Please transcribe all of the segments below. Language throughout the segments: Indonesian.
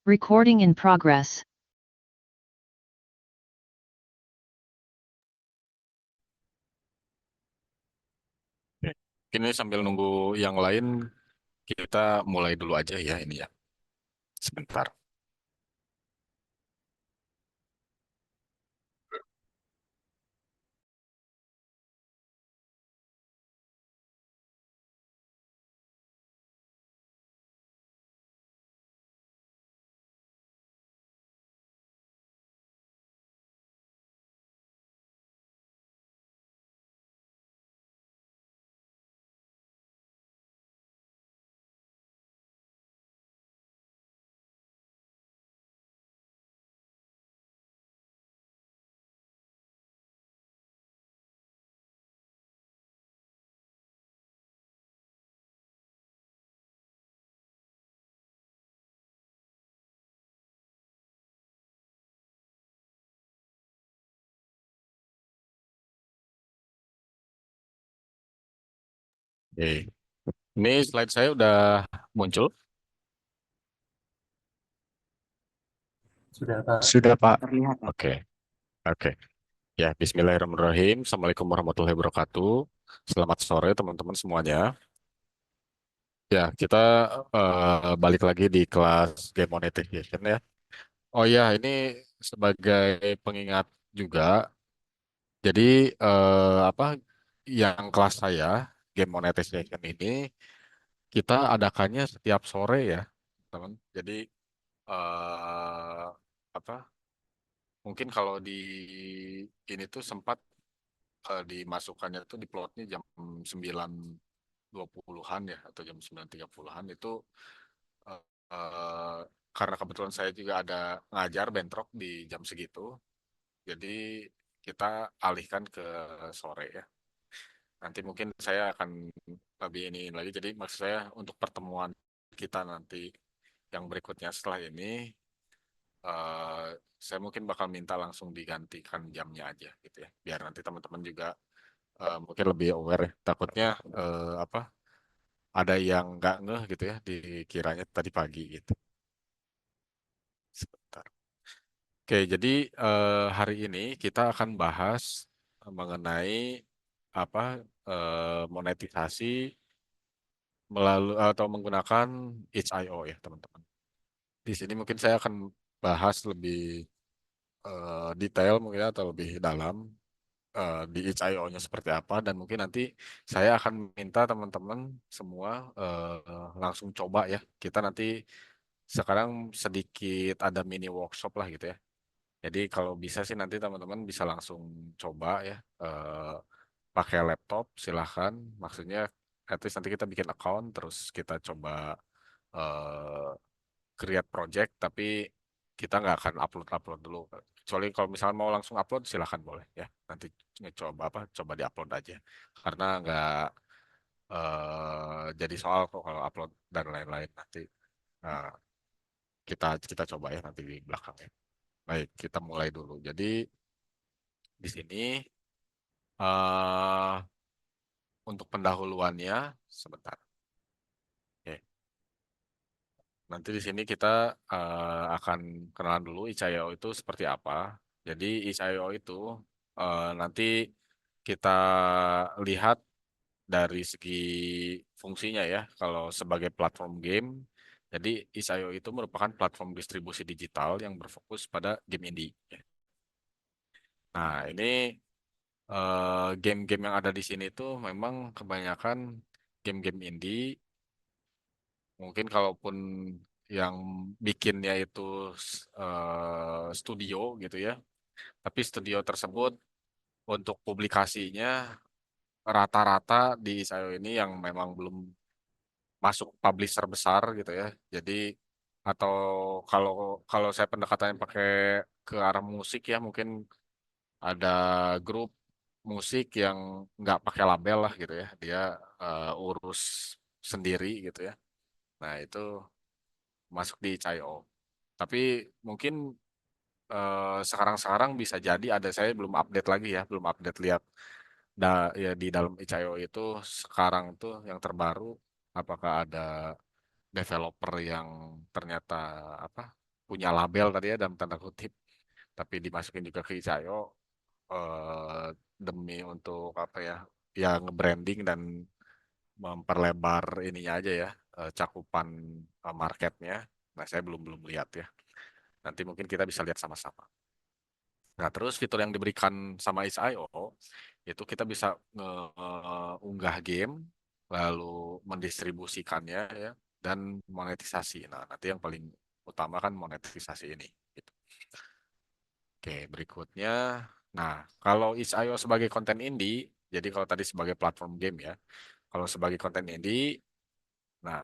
Recording in progress. Oke. Ini sambil nunggu yang lain, kita mulai dulu aja ya ini ya. Sebentar. Oke. Ini slide saya udah muncul. Sudah Pak, Sudah, Pak. terlihat Pak. Oke, oke. Ya, Bismillahirrahmanirrahim. Assalamualaikum warahmatullahi wabarakatuh. Selamat sore teman-teman semuanya. Ya, kita balik lagi di kelas Game Monetization ya. Oh ya, ini sebagai pengingat juga. Jadi apa yang kelas saya Game Monetization ini kita adakannya setiap sore ya, teman. Jadi apa? Mungkin kalau di ini tuh sempat dimasukkannya tuh di plotnya jam 9.20-an ya atau jam 9.30-an itu eh, eh, karena kebetulan saya juga ada ngajar bentrok di jam segitu. Jadi kita alihkan ke sore ya. Nanti mungkin saya akan lebih ini lagi. Jadi maksud saya untuk pertemuan kita nanti yang berikutnya setelah ini, eh, saya mungkin bakal minta langsung digantikan jamnya aja gitu ya. Biar nanti teman-teman juga mungkin lebih aware ya. Takutnya apa ada yang nggak ngeh gitu ya dikiranya tadi pagi gitu. Sebentar. Oke, jadi hari ini kita akan bahas mengenai apa monetisasi melalui atau menggunakan itch.io ya teman-teman. Di sini mungkin saya akan bahas lebih detail mungkin ya, atau lebih dalam di itch.io-nya seperti apa dan mungkin nanti saya akan minta teman-teman semua langsung coba ya. Kita nanti sekarang sedikit ada mini workshop lah gitu ya. Jadi kalau bisa sih nanti teman-teman bisa langsung coba ya pakai laptop silahkan. Maksudnya at least nanti kita bikin account terus kita coba eh, create project tapi kita nggak akan upload dulu. Kecuali kalau misalnya mau langsung upload silahkan boleh ya. Nanti coba apa coba diupload aja karena nggak jadi soal kok kalau upload dan lain-lain nanti eh, kita kita coba ya nanti di belakang ya. Baik, kita mulai dulu. Jadi di sini eh untuk pendahuluannya sebentar. Oke. Nanti di sini kita akan kenalan dulu itch.io itu seperti apa. Jadi itch.io itu nanti kita lihat dari segi fungsinya ya. Kalau sebagai platform game, jadi itch.io itu merupakan platform distribusi digital yang berfokus pada game indie. Nah, ini game-game yang ada di sini tuh memang kebanyakan game-game indie. Mungkin kalaupun yang bikinnya itu studio gitu ya. Tapi studio tersebut untuk publikasinya rata-rata di Isayo ini yang memang belum masuk publisher besar gitu ya. Jadi atau kalau kalau saya pendekatannya pakai ke arah musik ya mungkin ada grup musik yang nggak pakai label lah gitu ya. Dia urus sendiri gitu ya. Nah itu masuk di Chayo. Tapi mungkin sekarang-sekarang bisa jadi ada saya belum update lagi ya, belum update lihat ya di dalam Icayo itu sekarang tuh yang terbaru apakah ada developer yang ternyata apa? punya label tadi ya dalam tanda kutip, tapi dimasukin juga ke itch.io demi untuk apa ya, ya nge-branding dan memperlebar ininya aja ya, cakupan marketnya. Nah, saya belum belum lihat ya. Nanti mungkin kita bisa lihat sama-sama. Nah, terus fitur yang diberikan sama itch.io itu kita bisa unggah game, lalu mendistribusikannya ya, dan monetisasi. Nah, nanti yang paling utama kan monetisasi ini. Gitu. Oke, berikutnya. Nah, kalau itch.io sebagai konten indie, jadi kalau tadi sebagai platform game ya, kalau sebagai konten indie, nah,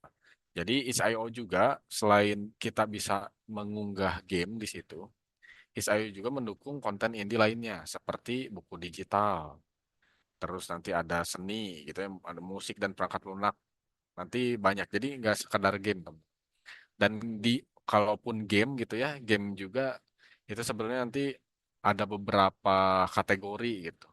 jadi itch.io juga selain kita bisa mengunggah game di situ, itch.io juga mendukung konten indie lainnya seperti buku digital, terus nanti ada seni gitu ya, ada musik dan perangkat lunak, nanti banyak. Jadi nggak sekedar game, Tem. Dan di kalaupun game gitu ya, game juga itu sebenarnya nanti ada beberapa kategori gitu.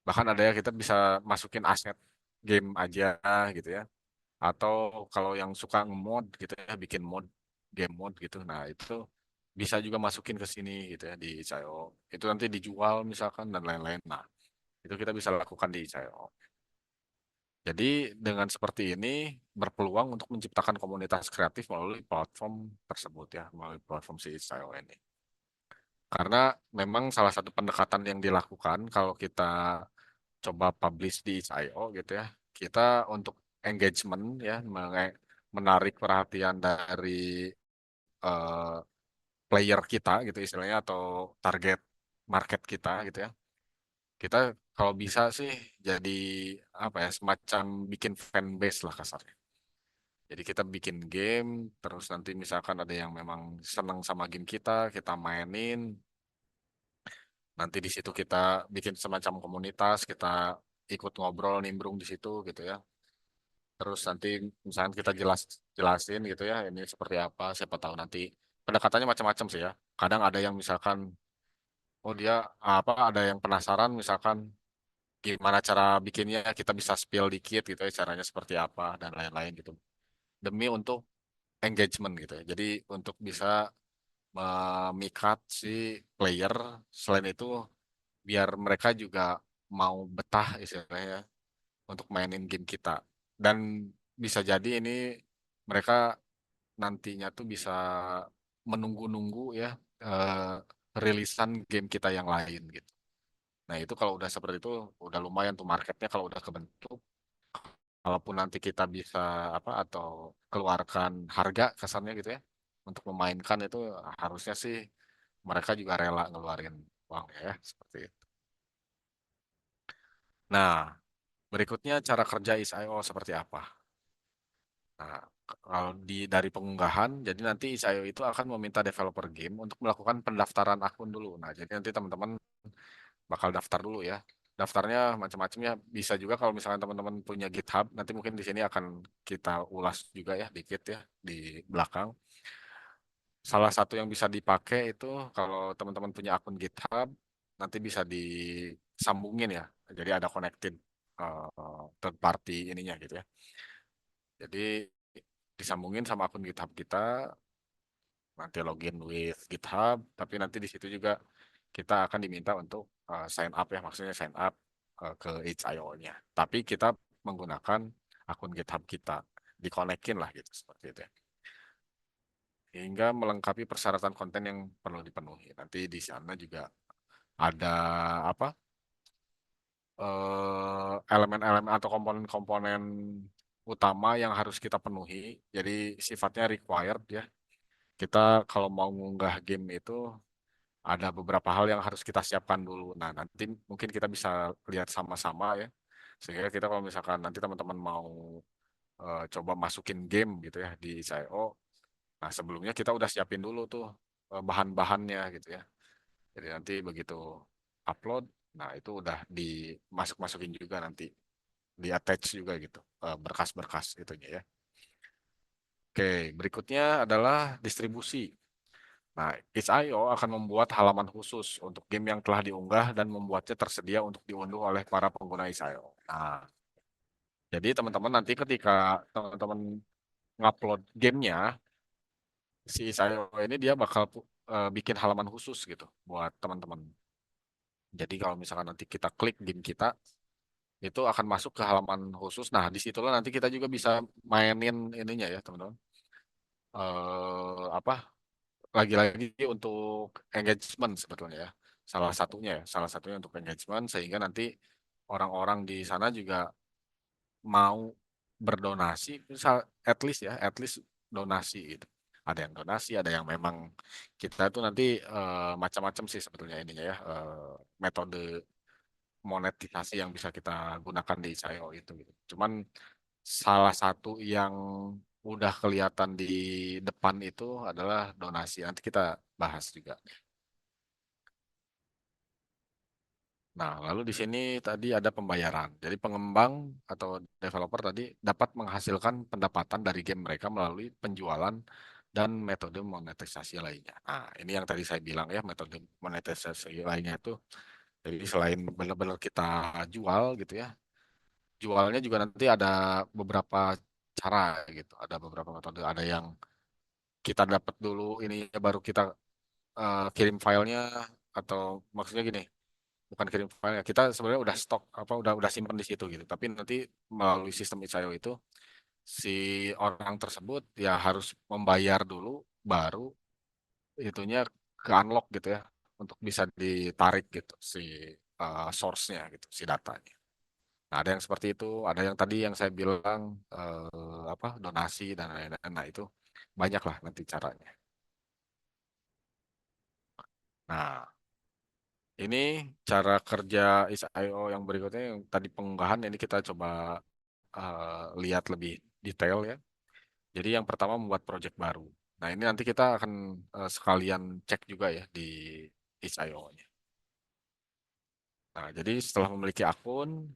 Bahkan ada ya kita bisa masukin aset game aja gitu ya. Atau kalau yang suka nge-mod gitu ya, bikin mod, game mod gitu. Nah, itu bisa juga masukin ke sini gitu ya di itch.io. Itu nanti dijual misalkan dan lain-lain. Nah, itu kita bisa lakukan di itch.io. Jadi dengan seperti ini berpeluang untuk menciptakan komunitas kreatif melalui platform tersebut ya, melalui platform si itch.io ini. Karena memang salah satu pendekatan yang dilakukan kalau kita coba publish di itch.io gitu ya, kita untuk engagement ya, menarik perhatian dari eh, player kita gitu istilahnya atau target market kita gitu ya. Kita kalau bisa sih jadi apa ya, semacam bikin fanbase lah kasarnya. Jadi kita bikin game, terus nanti misalkan ada yang memang senang sama game kita mainin. Nanti di situ kita bikin semacam komunitas, kita ikut ngobrol, nimbrung di situ gitu ya. Terus nanti misalkan kita jelasin gitu ya, ini seperti apa, siapa tahu nanti pendekatannya macam-macam sih ya. Kadang ada yang misalkan, oh dia apa, ada yang penasaran misalkan gimana cara bikinnya, kita bisa spill dikit gitu ya, caranya seperti apa dan lain-lain gitu. Demi untuk engagement gitu ya. Jadi untuk bisa memikat si player, selain itu biar mereka juga mau betah istilahnya untuk mainin game kita. Dan bisa jadi ini mereka nantinya tuh bisa menunggu-nunggu ya, eh, rilisan game kita yang lain gitu. Nah, itu kalau udah seperti itu udah lumayan tuh marketnya kalau udah kebentuk. Kalaupun nanti kita bisa apa atau keluarkan harga kasarnya gitu ya untuk memainkan itu, harusnya sih mereka juga rela ngeluarin uangnya ya seperti itu. Nah, berikutnya cara kerja itch.io seperti apa? Nah, kalau dari pengunggahan, jadi nanti itch.io itu akan meminta developer game untuk melakukan pendaftaran akun dulu. Nah, jadi nanti teman-teman bakal daftar dulu ya. Daftarnya macam-macamnya bisa juga kalau misalkan teman-teman punya GitHub, nanti mungkin di sini akan kita ulas juga ya dikit ya di belakang. Salah satu yang bisa dipakai itu kalau teman-teman punya akun GitHub, nanti bisa disambungin ya. Jadi ada connected third party ininya gitu ya. Jadi disambungin sama akun GitHub kita, nanti login with GitHub, tapi nanti di situ juga kita akan diminta untuk sign up ya, maksudnya sign up ke itch.io-nya. Tapi kita menggunakan akun GitHub kita, dikonekin lah gitu seperti itu ya. Hingga melengkapi persyaratan konten yang perlu dipenuhi. Nanti di sana juga ada apa, elemen-elemen atau komponen-komponen utama yang harus kita penuhi. Jadi sifatnya required ya. Kita kalau mau ngunggah game itu ada beberapa hal yang harus kita siapkan dulu. Nah, nanti mungkin kita bisa lihat sama-sama ya. Sehingga kita kalau misalkan nanti teman-teman mau coba masukin game gitu ya di CIO, nah sebelumnya kita udah siapin dulu tuh bahan-bahannya gitu ya. Jadi nanti begitu upload, nah itu udah dimasuk-masukin juga nanti, di attach juga gitu berkas-berkas itunya ya. Oke, berikutnya adalah distribusi. Nah, itch.io akan membuat halaman khusus untuk game yang telah diunggah dan membuatnya tersedia untuk diunduh oleh para pengguna itch.io. Nah, jadi teman-teman nanti ketika teman-teman ngupload gamenya, si Isayo ini dia bakal bikin halaman khusus gitu buat teman-teman. Jadi kalau misalkan nanti kita klik game kita, itu akan masuk ke halaman khusus. Nah, disitulah nanti kita juga bisa mainin ininya ya, teman-teman. Apa? Lagi-lagi untuk engagement sebetulnya ya. Salah satunya untuk engagement sehingga nanti orang-orang di sana juga mau berdonasi, misal at least donasi gitu. Ada yang donasi, ada yang memang kita tuh nanti macam-macam sih sebetulnya ininya ya, metode monetisasi yang bisa kita gunakan di Sayo itu gitu. Cuman salah satu yang udah kelihatan di depan itu adalah donasi. Nanti kita bahas juga. Nah, lalu di sini tadi ada pembayaran. Jadi pengembang atau developer tadi dapat menghasilkan pendapatan dari game mereka melalui penjualan dan metode monetisasi lainnya. Nah, ini yang tadi saya bilang ya, metode monetisasi lainnya itu jadi selain benar-benar kita jual gitu ya, jualnya juga nanti ada beberapa cara gitu, ada beberapa metode. Ada yang kita dapat dulu ini baru kita kirim filenya atau maksudnya gini, bukan kirim file, kita sebenarnya udah stok apa udah simpen di situ gitu, tapi nanti melalui sistem itch.io itu si orang tersebut ya harus membayar dulu baru itunya ke unlock gitu ya untuk bisa ditarik gitu si source-nya gitu si datanya. Nah, ada yang seperti itu, ada yang tadi yang saya bilang apa donasi dan lain-lain. Nah, itu banyak lah nanti caranya. Nah, ini cara kerja is.io yang berikutnya yang tadi pengunggahan ini kita coba lihat lebih detail ya. Jadi yang pertama membuat project baru. Nah, ini nanti kita akan sekalian cek juga ya di itch.io-nya. Nah, jadi setelah memiliki akun,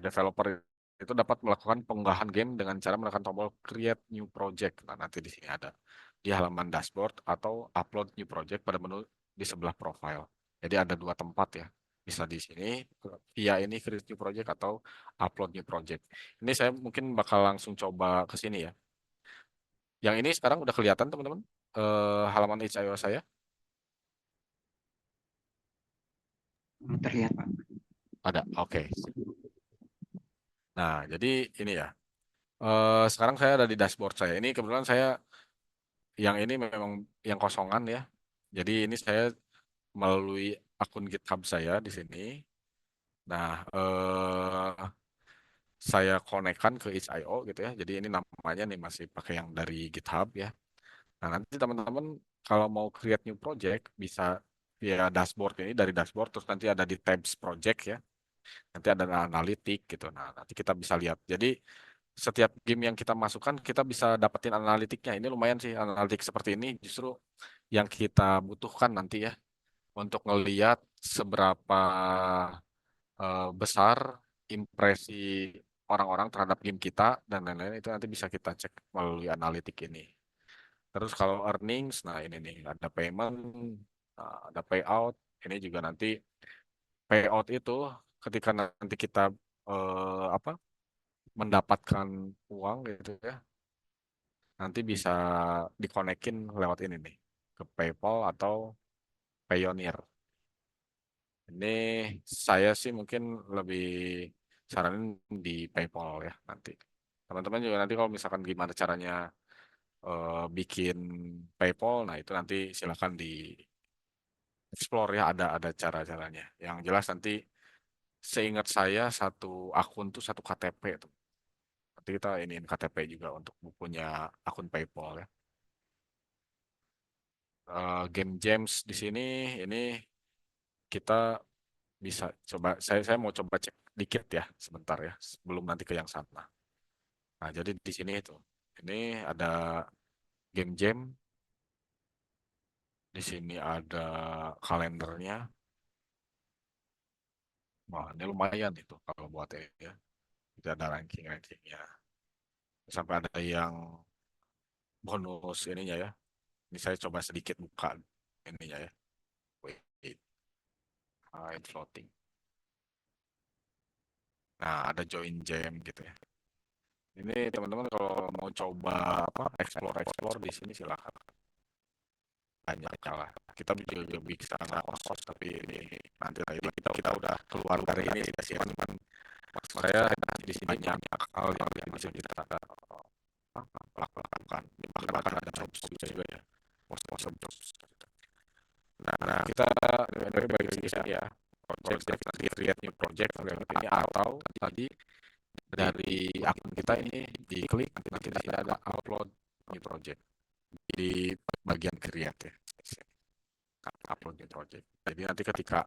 developer itu dapat melakukan pengunggahan game dengan cara menekan tombol Create New Project. Nah, nanti di sini ada di halaman dashboard atau Upload New Project pada menu di sebelah profile. Jadi ada dua tempat ya. Bisa di sini via ini Create New Project atau Upload New Project. Ini saya mungkin bakal langsung coba ke sini ya. Yang ini sekarang udah kelihatan teman-teman halaman itch.io saya Terlihat Pak. ada. Oke. Nah, jadi ini ya. Sekarang saya ada di dashboard saya. Ini kebetulan saya yang ini memang yang kosongan ya. Jadi ini saya melalui akun GitHub saya di sini. Nah, saya konekkan ke itch.io gitu ya. Jadi ini namanya nih masih pakai yang dari GitHub ya. Nah, nanti teman-teman kalau mau create new project bisa via dashboard ini dari dashboard terus nanti ada di tabs project ya. Nanti ada analitik gitu. Nah, nanti kita bisa lihat. Jadi setiap game yang kita masukkan kita bisa dapetin analitiknya. Ini lumayan sih analitik seperti ini justru yang kita butuhkan nanti ya untuk ngeliat seberapa besar impresi orang-orang terhadap game kita dan lain-lain itu nanti bisa kita cek melalui analitik ini. Terus kalau earnings, nah ini nih ada payment, ada payout. Ini juga nanti payout itu ketika nanti kita apa mendapatkan uang gitu ya, nanti bisa dikonekin lewat ini nih ke PayPal atau Payoneer. Ini saya sih mungkin lebih saranin di PayPal ya nanti. Teman-teman juga nanti kalau misalkan gimana caranya bikin PayPal, nah itu nanti silakan di explore ya ada cara-caranya. Yang jelas nanti seingat saya satu akun tuh satu KTP tuh. Nanti kita iniin KTP juga untuk bukunya akun PayPal ya. Game James di sini ini kita bisa coba saya mau coba cek dikit ya sebentar ya sebelum nanti ke yang sana. Nah, jadi di sini itu. Ini ada game jam, di sini ada kalendernya. Wah, ini lumayan itu kalau buat ini ya. Tidak ada ranking-rankingnya. Sampai ada yang bonus ininya ya. Ini saya coba sedikit buka ininya ya. Wait, hide floating. Nah, ada join jam gitu ya. Ini teman-teman kalau mau coba apa explore explore di sini silakan. banyak lah. Kita juga bisa ngekos, tapi ini nanti lah ini kita udah keluar dari ini sih, cuman maksud saya di sini banyak hal yang bisa kita lakukan. Bahkan ada jobs juga ya, most jobs. Nah, kita bagi sini ya, project nanti create new project ini, atau tadi dari akun kita ini diklik, nanti di sini ada upload new project di bagian create ya, upload new project. Jadi nanti ketika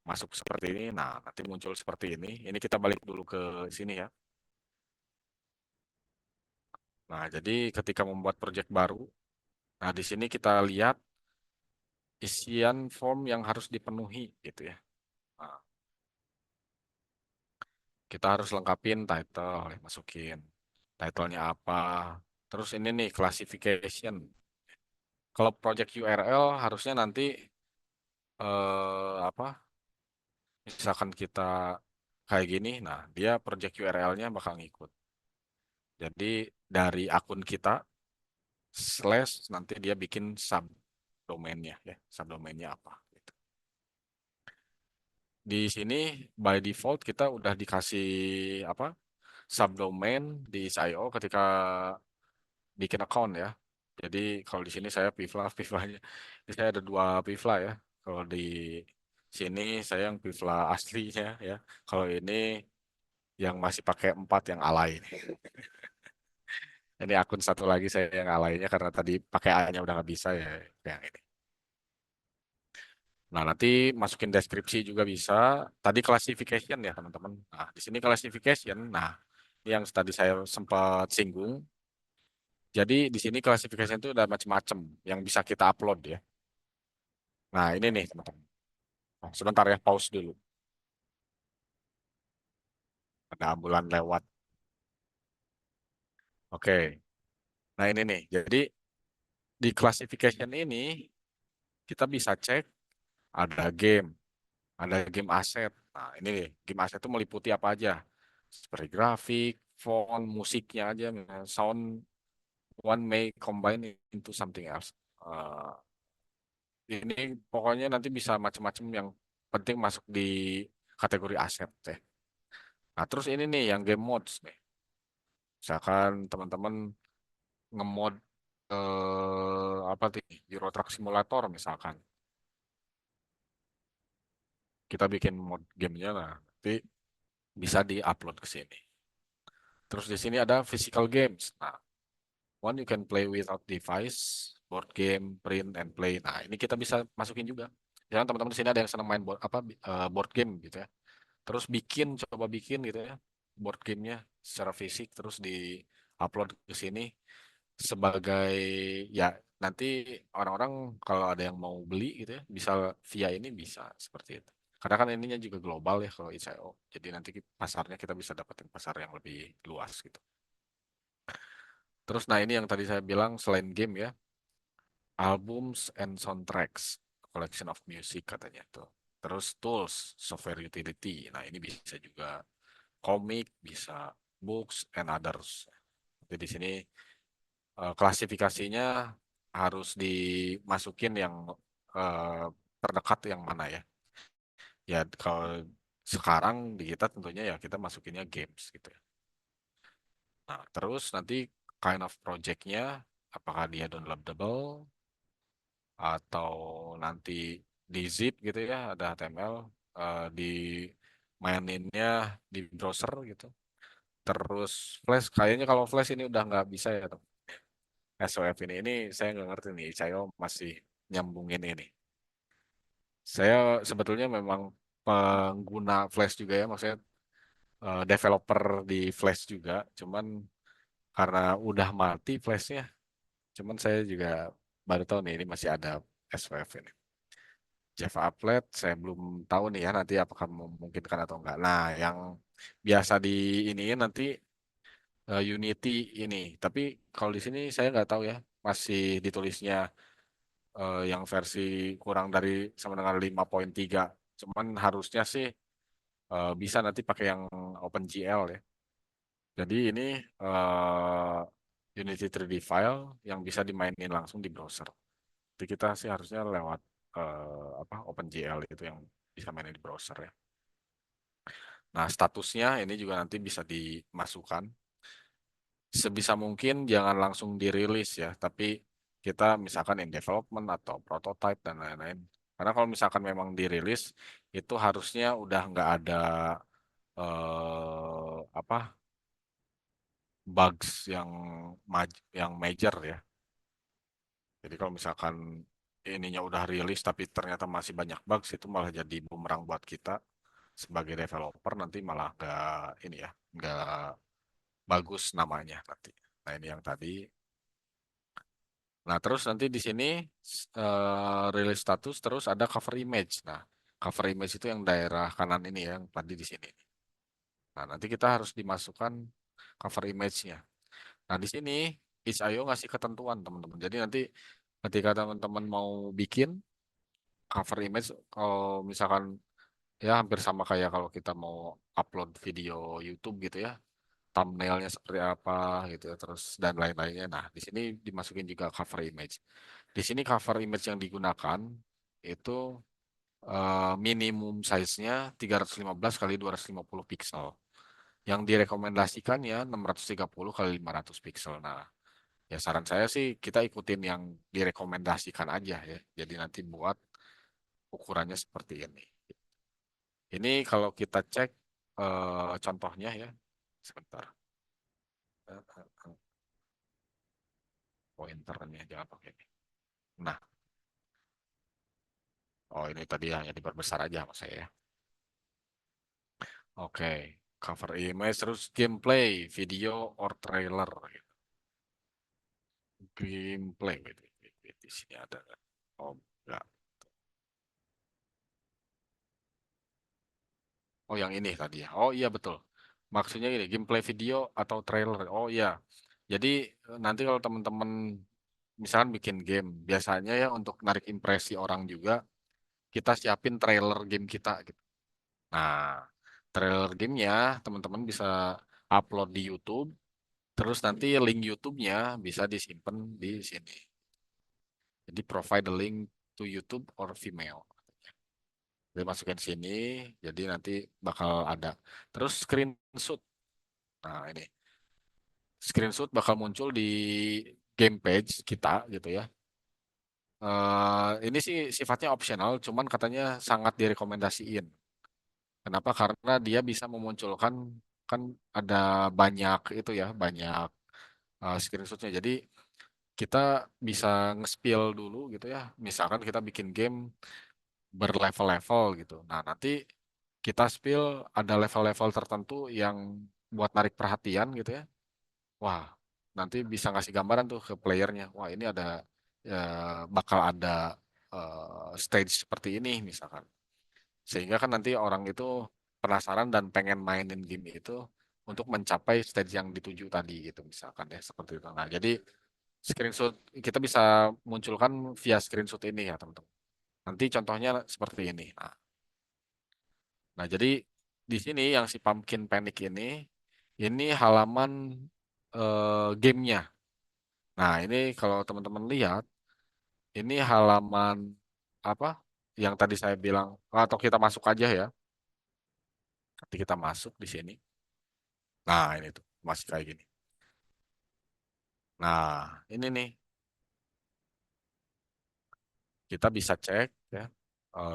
masuk seperti ini, nah nanti muncul seperti ini. Ini kita balik dulu ke sini ya. Nah, jadi ketika membuat project baru, nah di sini kita lihat isian form yang harus dipenuhi gitu ya. Nah, kita harus lengkapin title, masukin titlenya apa. Terus ini nih classification. Kalau project URL harusnya nanti apa? Misalkan kita kayak gini, nah dia project URL-nya bakal ngikut. Jadi dari akun kita slash nanti dia bikin subdomainnya ya, subdomainnya apa gitu. Di sini by default kita udah dikasih apa, subdomain di SIO ketika bikin account ya. Jadi kalau di sini saya Pivla, Pivlanya ini saya ada dua Pivla ya. Kalau di sini saya yang Pivla aslinya ya. Kalau ini yang masih pakai 4 yang alay. Ini akun satu lagi saya yang alaynya karena tadi pakai A-nya udah nggak bisa ya, yang ini. Nah, nanti masukin deskripsi juga bisa. Tadi classification ya, teman-teman. Nah, di sini classification. Nah, yang tadi saya sempat singgung. Jadi di sini classification itu ada macam-macam yang bisa kita upload ya. Nah, ini nih, teman-teman. Nah, sebentar ya, pause dulu. Ada ambulan lewat. Oke. Nah, ini nih. Jadi di classification ini kita bisa cek ada game, ada game aset. Nah, ini nih, game aset itu meliputi apa aja? Seperti grafik, font, musiknya aja, misalnya sound, one may combine into something else. Ini pokoknya nanti bisa macam-macam yang penting masuk di kategori aset ya. Nah, terus ini nih yang game modes nih. Misalkan teman-teman ngemod apa sih, Euro Truck Simulator misalkan. Kita bikin mod gamenya lah. Nanti bisa di-upload ke sini. Terus di sini ada physical games. Nah, one you can play without device, board game, print and play. Nah, ini kita bisa masukin juga. Jangan teman-teman di sini ada yang senang main board game gitu ya. Terus coba bikin gitu ya board gamenya secara fisik, terus di-upload ke sini sebagai ya nanti orang-orang kalau ada yang mau beli gitu ya bisa via ini, bisa seperti itu. Karena kan ininya juga global ya kalau itch.io. Jadi nanti pasarnya kita bisa dapetin pasar yang lebih luas gitu. Terus nah ini yang tadi saya bilang selain game ya, albums and soundtracks, collection of music katanya tuh. Terus tools, software utility. Nah, ini bisa juga komik, bisa books and others. Jadi di sini klasifikasinya harus dimasukin yang eh, terdekat yang mana ya. Ya kalau sekarang di kita tentunya ya kita masukinnya games gitu ya. Nah, terus nanti kind of projectnya apakah dia downloadable atau nanti di zip gitu ya, ada HTML di maininnya di browser gitu. Terus Flash, kayaknya kalau Flash ini udah nggak bisa ya, teman. SOF ini saya nggak ngerti nih, saya masih nyambungin ini. Saya sebetulnya memang pengguna Flash juga ya, maksudnya developer di Flash juga, cuman karena udah mati Flashnya, cuman saya juga baru tahu nih ini masih ada SOF ini. Java Applet saya belum tahu nih ya nanti apakah memungkinkan atau enggak. Nah, yang biasa di ini nanti Unity ini. Tapi kalau di sini saya nggak tahu ya, masih ditulisnya yang versi kurang dari sama dengan 5.3. Cuman harusnya sih bisa nanti pakai yang OpenGL ya. Jadi ini Unity 3D file yang bisa dimainin langsung di browser. Berarti kita sih harusnya lewat apa OpenGL itu yang bisa main di browser ya. Nah, statusnya ini juga nanti bisa dimasukkan. Sebisa mungkin jangan langsung dirilis ya, tapi kita misalkan in development atau prototype dan lain-lain. Karena kalau misalkan memang dirilis, itu harusnya udah nggak ada apa bugs yang major ya. Jadi kalau misalkan ininya udah rilis tapi ternyata masih banyak bugs, itu malah jadi bumerang buat kita sebagai developer, nanti malah nggak ini ya, nggak bagus namanya nanti. Nah, ini yang tadi. Nah, terus nanti di sini rilis status, terus ada cover image. Nah, cover image itu yang daerah kanan ini ya, yang tadi di sini. Nah, nanti kita harus dimasukkan cover image-nya. Nah, di sini itch.io ngasih ketentuan, teman-teman. Jadi nanti ketika teman-teman mau bikin cover image, kalau misalkan ya hampir sama kayak kalau kita mau upload video YouTube gitu ya, thumbnailnya seperti apa gitu ya, terus dan lain-lainnya. Nah, di sini dimasukin juga cover image. Di sini cover image yang digunakan itu minimum size-nya 315 kali 250 pixel. Yang direkomendasikannya 630 kali 500 pixel. Nah, ya saran saya sih kita ikutin yang direkomendasikan aja ya. Jadi nanti buat ukurannya seperti ini. Ini kalau kita cek contohnya ya. Sebentar. Pointernya jangan pakai ini. Nah, oh ini tadi hanya diperbesar aja sama saya ya. Oke, cover image terus gameplay, video or trailer gitu. Gameplay gitu. Di sini ada. Oh, enggak. Oh, yang ini tadi ya. Oh iya betul. Maksudnya ini gameplay video atau trailer. Oh iya. Jadi nanti kalau teman-teman misalkan bikin game, biasanya ya untuk narik impresi orang juga, kita siapin trailer game kita gitu. Nah, trailer gamenya teman-teman bisa upload di YouTube, terus nanti link YouTube-nya bisa disimpan di sini. Jadi provide the link to YouTube or Vimeo. Jadi masukin sini, jadi nanti bakal ada. Terus screenshot. Nah, ini screenshot bakal muncul di game page kita gitu ya. Ini sih sifatnya optional, cuman katanya sangat direkomendasiin. Kenapa? Karena dia bisa memunculkan kan ada banyak itu ya, banyak screenshotnya. Jadi kita bisa nge-spill dulu gitu ya. Misalkan kita bikin game berlevel-level gitu. Nah, nanti kita spill ada level-level tertentu yang buat narik perhatian gitu ya. Wah, nanti bisa ngasih gambaran tuh ke playernya. Wah, ini ada ya, bakal ada stage seperti ini misalkan. Sehingga kan nanti orang itu penasaran dan pengen mainin game itu untuk mencapai stage yang dituju tadi gitu misalkan ya seperti itu. Nah, jadi screenshot kita bisa munculkan via screenshot ini ya teman-teman. Nanti contohnya seperti ini. Nah, jadi di sini yang si Pumpkin Panic ini halaman gamenya. Nah, ini kalau teman-teman lihat, ini halaman apa yang tadi saya bilang, atau kita masuk aja ya. Nanti kita masuk di sini. Nah, ini tuh masih kayak gini. Nah, ini nih kita bisa cek ya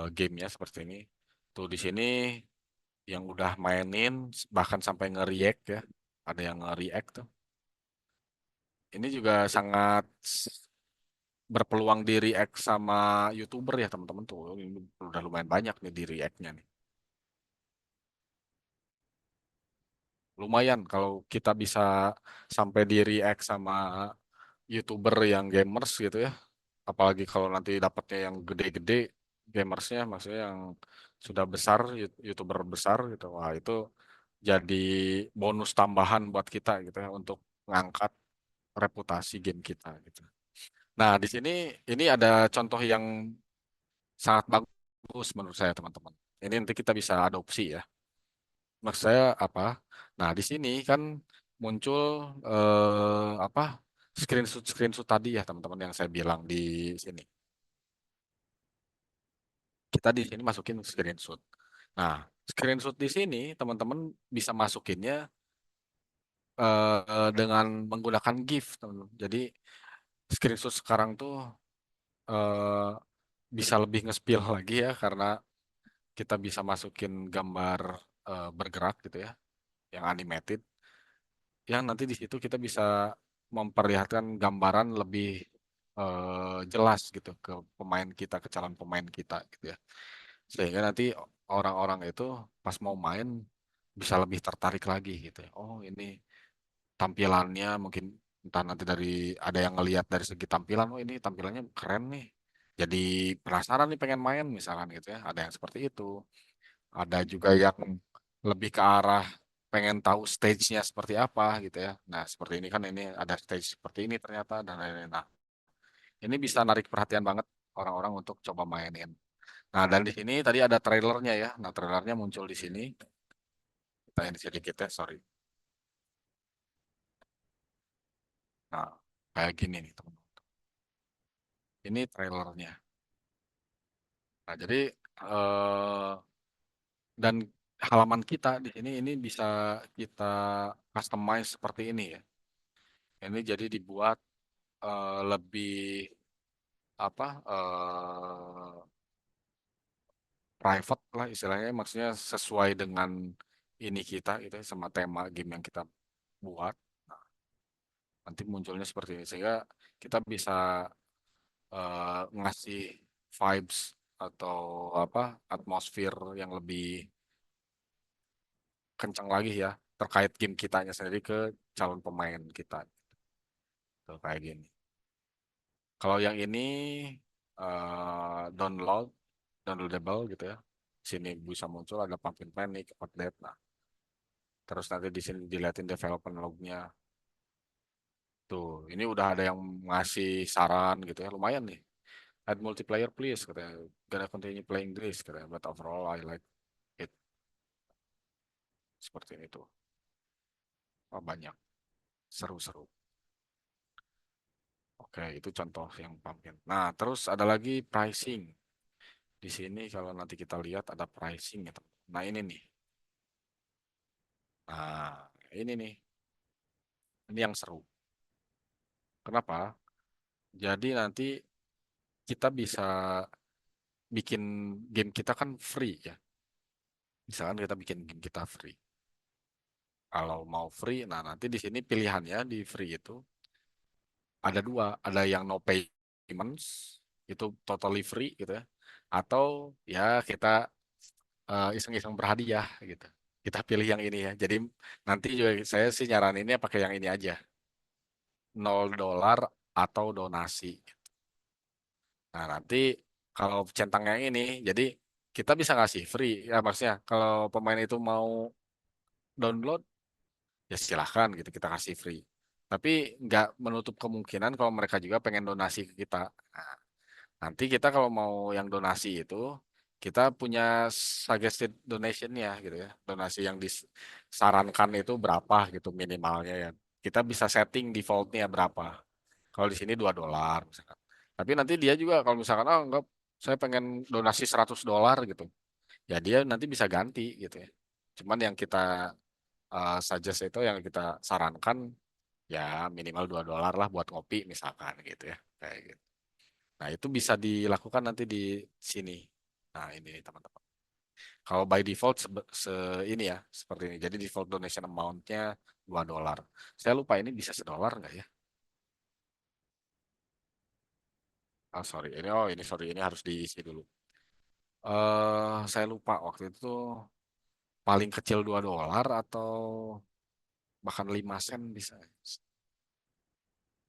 gamenya seperti ini. Tuh di sini yang udah mainin bahkan sampai nge-react ya. Ada yang nge-react tuh. Ini juga sangat berpeluang di react sama YouTuber ya teman-teman tuh. Ini udah lumayan banyak nih di react-nya nih. Lumayan kalau kita bisa sampai di react sama YouTuber yang gamers gitu ya. Apalagi kalau nanti dapatnya yang gede-gede gamersnya, maksudnya yang sudah besar, YouTuber besar gitu. Wah, itu jadi bonus tambahan buat kita gitu ya untuk ngangkat reputasi game kita gitu. Nah, di sini ini ada contoh yang sangat bagus menurut saya teman-teman. Ini nanti kita bisa adopsi ya. Maksud saya apa? Nah, di sini kan muncul apa screenshot screenshot tadi ya teman-teman yang saya bilang di sini. kita di sini masukin screenshot. Nah, screenshot di sini teman-teman bisa masukinnya dengan menggunakan GIF, teman-teman. Jadi screenshot sekarang tuh eh, bisa lebih nge-spill lagi ya karena kita bisa masukin gambar bergerak gitu ya, yang animated, yang nanti di situ kita bisa memperlihatkan gambaran lebih jelas gitu ke pemain kita, ke calon pemain kita gitu ya. Sehingga nanti orang-orang itu pas mau main bisa lebih tertarik lagi gitu ya. Oh, ini tampilannya mungkin entah nanti dari ada yang ngelihat dari segi tampilan, oh ini tampilannya keren nih. Jadi penasaran nih pengen main misalkan gitu ya. Ada yang seperti itu. Ada juga yang lebih ke arah pengen tahu stage-nya seperti apa gitu ya. Nah, seperti ini kan ini ada stage seperti ini ternyata dan lain-lain. Nah, ini bisa narik perhatian banget orang-orang untuk coba mainin. Nah, dan di sini tadi ada trailernya ya. Nah, trailernya muncul di sini. Kita ini sedikit ya, sorry. Nah, kayak gini nih, teman. Ini trailernya. Nah, jadi eh, dan halaman kita di sini ini bisa kita customize seperti ini ya. Ini jadi dibuat lebih apa private lah istilahnya, maksudnya sesuai dengan ini kita gitu ya, sama tema game yang kita buat. Nah, nanti munculnya seperti ini sehingga kita bisa ngasih vibes atau apa atmosfer yang lebih kencang lagi ya terkait game kitanya sendiri ke calon pemain kita. Tuh, kayak gini. Kalau yang ini downloadable gitu ya. Sini bisa muncul ada Pumpkin Panic, update. Nah, terus nanti di sini dilihatin development lognya. Tuh, ini udah ada yang ngasih saran gitu ya, lumayan nih. Add multiplayer please, katanya. Gonna continue playing this, katanya. But overall I like it. Seperti itu. Oh, banyak. Seru-seru. Oke, itu contoh yang pumpkin. Nah, terus ada lagi pricing. Di sini kalau nanti kita lihat ada pricing gitu. Nah, ini nih. Nah, ini nih. Ini yang seru. Kenapa? Jadi nanti kita bisa bikin game kita kan free ya. Misalkan kita bikin game kita free. Kalau mau free, nah nanti di sini pilihannya di free itu ada dua. Ada yang no payments, itu totally free gitu ya. Atau ya kita iseng-iseng berhadiah gitu. Kita pilih yang ini ya. Jadi nanti juga saya sih nyaraninnya pakai yang ini aja. $0 atau donasi. Nah, nanti kalau centang yang ini, jadi kita bisa ngasih free. Ya maksudnya kalau pemain itu mau download, ya silahkan gitu kita kasih free. Tapi nggak menutup kemungkinan kalau mereka juga pengen donasi ke kita. Nah, nanti kita kalau mau yang donasi itu, kita punya suggested donation-nya gitu ya. Donasi yang disarankan itu berapa gitu minimalnya ya. Kita bisa setting defaultnya berapa. Kalau di sini $2 misalkan. Tapi nanti dia juga kalau misalkan oh enggak saya pengen donasi $100 gitu. Ya dia nanti bisa ganti gitu ya. Cuman yang kita suggest itu yang kita sarankan ya minimal $2 lah buat ngopi misalkan gitu ya. Kayak gitu. Nah, itu bisa dilakukan nanti di sini. Nah, ini nih, teman-teman. Kalau by default ini ya, seperti ini. Jadi default donation amount-nya $2. Saya lupa ini bisa $1 nggak ya? Oh, sorry. Ini sorry. Ini harus diisi dulu. Saya lupa waktu itu tuh paling kecil $2 atau bahkan 5 sen bisa.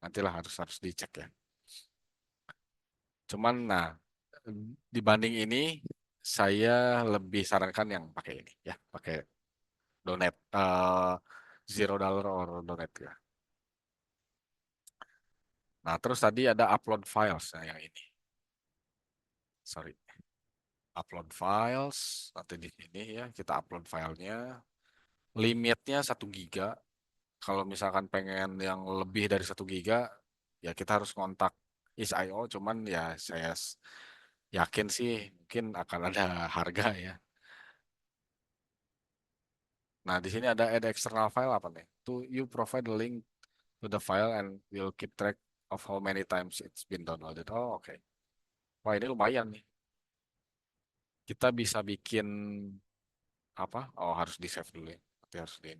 Nantilah harus harus dicek ya. Cuman nah dibanding ini saya lebih sarankan yang pakai ini ya, pakai donate $0 or donate ya. Nah, terus tadi ada upload files nah yang ini. Sorry. Upload files nanti di sini ya kita upload filenya. Limitnya 1 GB. Kalau misalkan pengen yang lebih dari 1 GB ya kita harus kontak is.io cuman ya saya Yakin sih mungkin akan ada harga ya. Nah, di sini ada add external file apa nih? You provide the link to the file and we'll keep track of how many times it's been downloaded. Oh, oke. Wah, ini lumayan nih. Kita bisa bikin apa? Oh, harus di save dulu ya. Nanti harus di.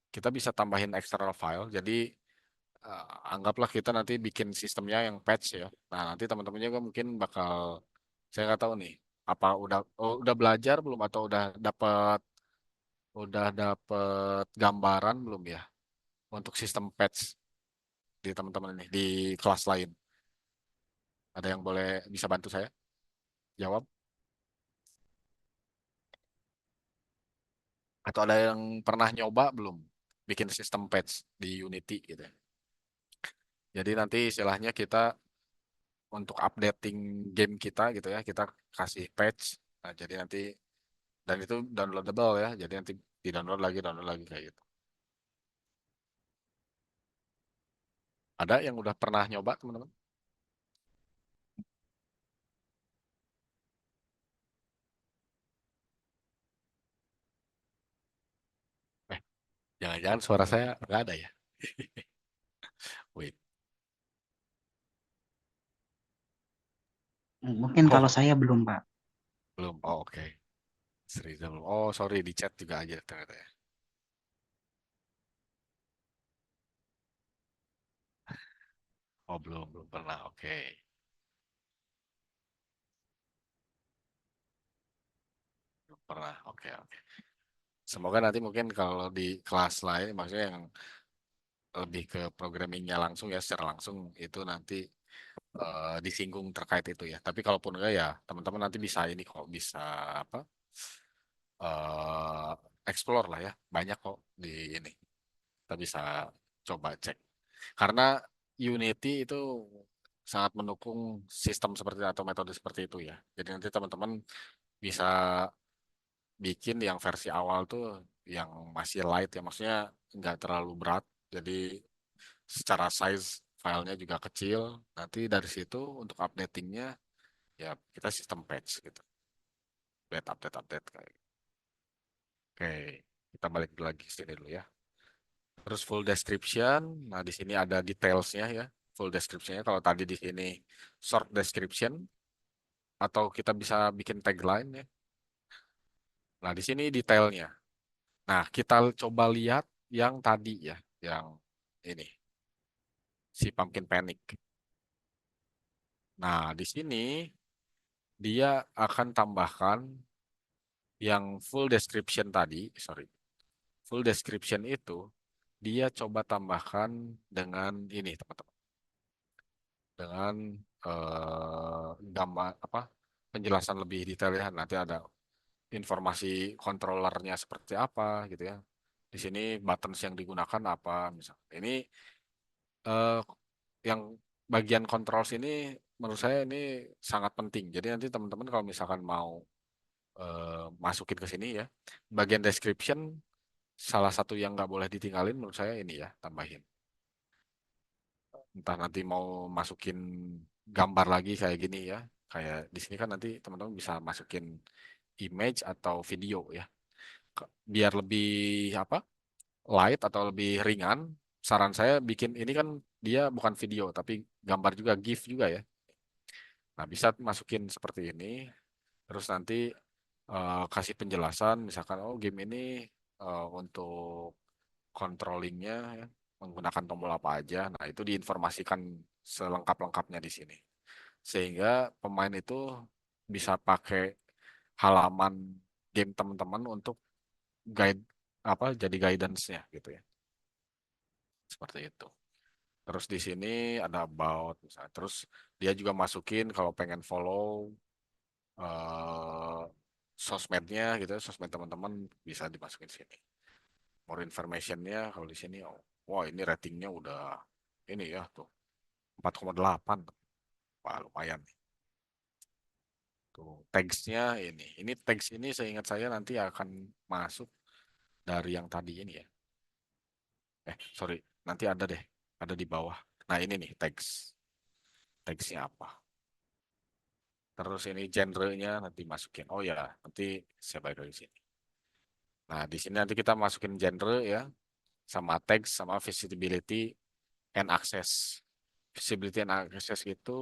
Kita bisa tambahin external file. Jadi anggaplah kita nanti bikin sistemnya yang patch ya. Nah, nanti teman-teman juga mungkin bakal saya nggak tahu nih apa udah belajar belum atau udah dapet gambaran belum ya untuk sistem patch di teman-teman ini di kelas lain. Ada yang boleh bisa bantu saya jawab? Atau ada yang pernah nyoba belum bikin sistem patch di Unity gitu ya? Jadi nanti istilahnya kita untuk updating game kita gitu ya, kita kasih patch. Nah, jadi nanti dan itu downloadable ya. Jadi nanti di download lagi kayak gitu. Ada yang udah pernah nyoba teman-teman? Eh, jangan-jangan suara saya nggak ada ya? Wait, Mungkin kalau oh saya belum, Pak. belum. Oh, oke. Seriza belum. Oh sorry di chat juga aja ternyata ya. Oh belum pernah. Oke, belum pernah. Oke oke. Semoga nanti mungkin kalau di kelas lain, maksudnya yang lebih ke programmingnya langsung ya, secara langsung itu nanti disinggung terkait itu ya. Tapi kalaupun enggak ya, teman-teman nanti bisa ini kok, bisa apa? eh Explore lah ya. Banyak kok di ini. Kita bisa coba cek. Karena Unity itu sangat mendukung sistem seperti atau metode seperti itu ya. Jadi nanti teman-teman bisa bikin yang versi awal tuh yang masih light ya, maksudnya nggak terlalu berat. Jadi secara size filenya juga kecil. Nanti dari situ untuk updatingnya ya kita sistem patch gitu. Update kayak. Oke, kita balik lagi ke sini dulu ya. Terus full description. Nah, di sini ada detailsnya ya. Full descriptionnya kalau tadi di sini short description atau kita bisa bikin tagline ya. Nah, di sini detailnya. Nah, kita coba lihat yang tadi ya, yang ini si Pumpkin Panic. Nah, di sini dia akan tambahkan yang full description tadi, sorry, full description itu dia coba tambahkan dengan ini teman-teman, dengan gambar apa penjelasan lebih detail ya. Nanti ada informasi controllernya seperti apa gitu ya. Di sini buttons yang digunakan apa misal. Ini eh, yang bagian controls ini menurut saya ini sangat penting. Jadi nanti teman-teman kalau misalkan mau masukin ke sini ya, bagian description salah satu yang nggak boleh ditinggalin menurut saya ini ya, tambahin. Entah nanti mau masukin gambar lagi kayak gini ya, kayak di sini kan nanti teman-teman bisa masukin image atau video ya. Biar lebih apa? Light atau lebih ringan, saran saya bikin ini kan dia bukan video tapi gambar juga GIF juga ya. Nah, bisa masukin seperti ini, terus nanti kasih penjelasan, misalkan oh game ini untuk controllingnya ya, menggunakan tombol apa aja. Nah, itu diinformasikan selengkap-lengkapnya di sini. Sehingga pemain itu bisa pakai halaman game teman-teman untuk guide apa jadi guidance-nya gitu ya. Seperti itu. Terus di sini ada about misalnya. Terus dia juga masukin kalau pengen follow eh, sosmednya gitu, ya, sosmed teman-teman bisa dimasukin sini. More informationnya kalau di sini, oh, wah ini ratingnya udah ini ya tuh 4,8, wah lumayan nih. Tuh teksnya ini teks ini seingat saya nanti akan masuk dari yang tadi ini ya. Sorry, nanti ada deh, ada di bawah. Nah ini nih teks, teksnya apa? Terus ini genrenya nanti masukin. Oh ya, nanti saya bayar dari sini. Nah, di sini nanti kita masukin genre ya, sama text, sama visibility and access. Visibility and access itu,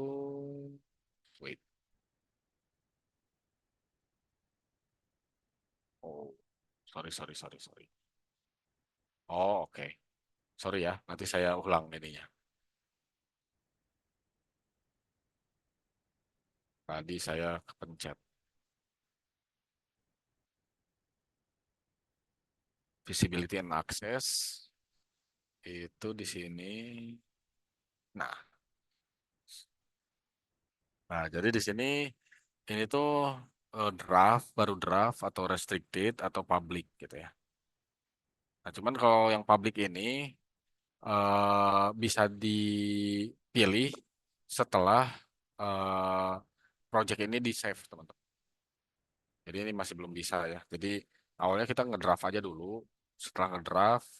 wait, oh, sorry. Oh, oke. Sorry ya, nanti saya ulang ininya. Tadi saya kepencet. Visibility and access itu di sini. Nah, jadi di sini ini tuh draft, baru draft atau restricted atau public gitu ya. Nah, cuman kalau yang public ini bisa dipilih setelah eh, project ini di save, teman-teman. Jadi ini masih belum bisa ya. Jadi awalnya kita ngedraft aja dulu. Setelah ngedraft,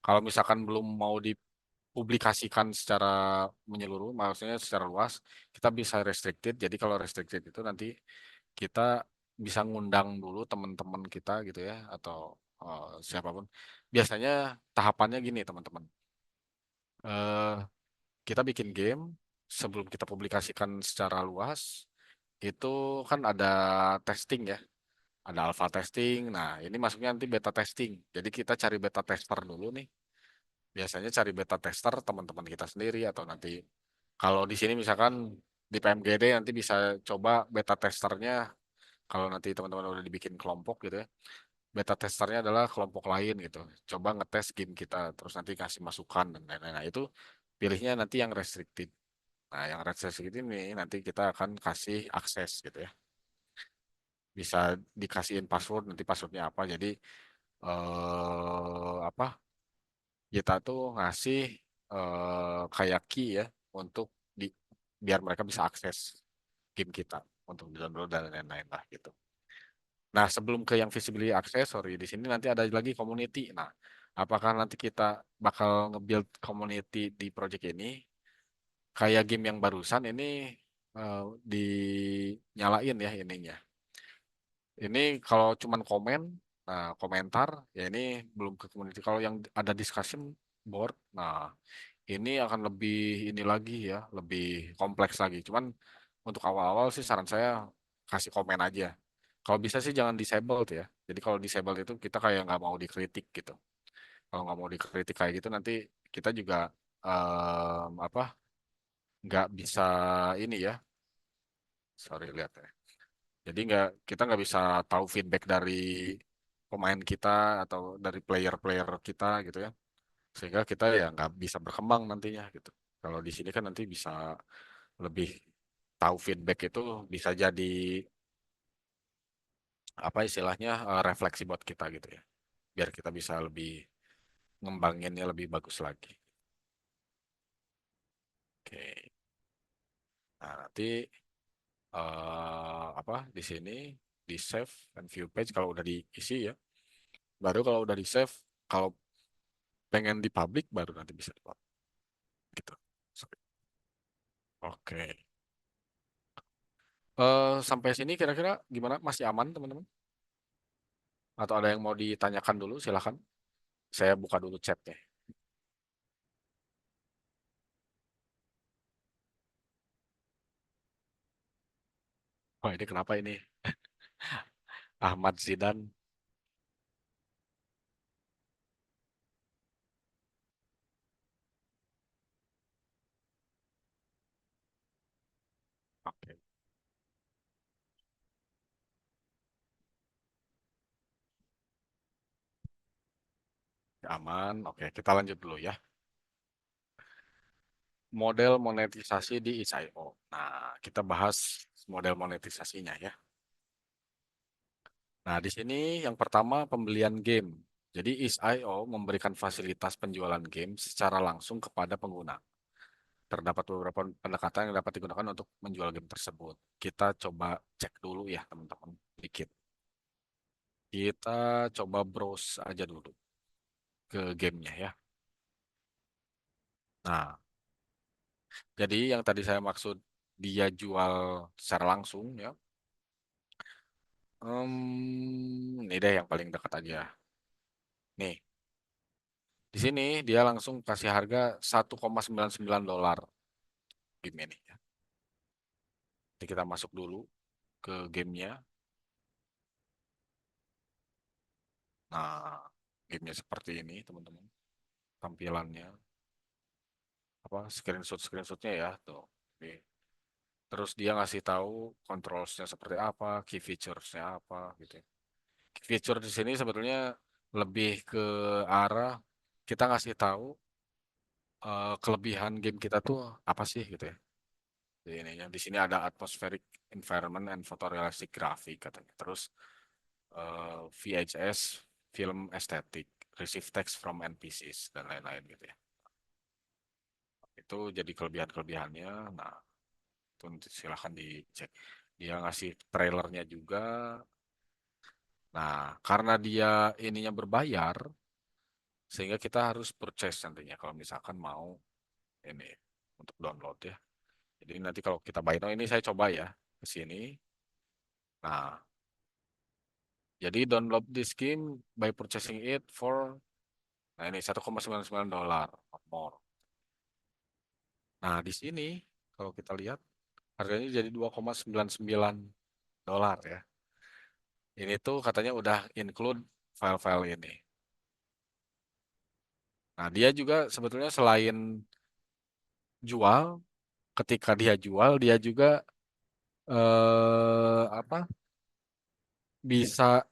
kalau misalkan belum mau dipublikasikan secara menyeluruh, maksudnya secara luas, kita bisa restricted. Jadi kalau restricted itu nanti kita bisa ngundang dulu teman-teman kita gitu ya, atau siapapun. Biasanya tahapannya gini, teman-teman. Eh, kita bikin game sebelum kita publikasikan secara luas, itu kan ada testing ya. Ada alpha testing. Nah, ini masuknya nanti beta testing. Jadi kita cari beta tester dulu nih. Biasanya cari beta tester teman-teman kita sendiri atau nanti kalau di sini misalkan di PMGD nanti bisa coba beta testernya kalau nanti teman-teman udah dibikin kelompok gitu ya. Beta testernya adalah kelompok lain gitu. Coba ngetes game kita terus nanti kasih masukan dan lain-lain. Nah, itu pilihnya nanti yang restricted. Nah, yang restricted ini nanti kita akan kasih akses gitu ya. Bisa dikasihin password nanti passwordnya apa. Jadi apa kita tuh ngasih kayak key ya untuk di biar mereka bisa akses game kita untuk download dan lain-lain lah gitu. Nah, sebelum ke yang visibility access, sorry, di sini nanti ada lagi community. Nah, apakah nanti kita bakal nge-build community di project ini kayak game yang barusan ini dinyalain ya ininya. Ini kalau cuman komen, nah komentar, ya ini belum ke community. Kalau yang ada discussion board, nah ini akan lebih ini lagi ya, lebih kompleks lagi. Cuman untuk awal-awal sih saran saya kasih komen aja. Kalau bisa sih jangan disabled ya. Jadi kalau disabled itu kita kayak nggak mau dikritik gitu. Kalau nggak mau dikritik kayak gitu nanti kita juga apa nggak bisa ini ya. Sorry lihat ya. Jadi kita nggak bisa tahu feedback dari pemain kita atau dari player-player kita gitu ya. Sehingga kita ya nggak bisa berkembang nantinya gitu. Kalau di sini kan nanti bisa lebih tahu feedback itu bisa jadi apa istilahnya refleksi buat kita gitu ya. Biar kita bisa lebih ngembanginnya lebih bagus lagi. Oke. Nah, nanti apa di sini di save and view page kalau udah diisi ya. Baru kalau udah di save, kalau pengen di public baru nanti bisa di public gitu. Oke. Sampai sini kira-kira gimana? Masih aman teman-teman? Atau ada yang mau ditanyakan dulu? Silakan. Saya buka dulu chatnya. Wah ini kenapa ini? Ahmad Zidan. Oke. Aman. Oke, kita lanjut dulu ya. Model monetisasi di itch.io. Nah, kita bahas model monetisasinya ya. Nah, di sini yang pertama pembelian game. Jadi itch.io memberikan fasilitas penjualan game secara langsung kepada pengguna. Terdapat beberapa pendekatan yang dapat digunakan untuk menjual game tersebut. Kita coba cek dulu ya, teman-teman. Dikit. Kita coba browse aja dulu ke gamenya ya. Nah, jadi yang tadi saya maksud dia jual secara langsung ya. Ini deh yang paling dekat aja. Nih, di sini dia langsung kasih harga 1,99 dolar game ini ya. Jadi kita masuk dulu ke gamenya. Nah, gamenya seperti ini teman-teman. Tampilannya apa screenshotnya ya tuh. Oke. Terus dia ngasih tahu controlsnya seperti apa, key featuresnya apa gitu ya. Key feature di sini sebetulnya lebih ke arah kita ngasih tahu kelebihan game kita tuh apa sih gitu ya. Jadi ini yang di sini ada atmospheric environment and photorealistic graphic katanya. Terus VHS film aesthetic, receive text from NPCs dan lain-lain gitu ya. Itu jadi kelebihan-kelebihannya. Nah, itu nanti silahkan dicek. Dia ngasih trailernya juga. Nah, karena dia ininya berbayar, sehingga kita harus purchase nantinya kalau misalkan mau ini untuk download ya. Jadi nanti kalau kita buy now ini saya coba ya ke sini. Nah, jadi download this game by purchasing it for nah ini 1,99 dolar or more. Nah, di sini kalau kita lihat harganya jadi 2,99 dolar ya. Ini tuh katanya udah include file-file ini. Nah, dia juga sebetulnya selain jual, ketika dia jual, dia juga apa bisa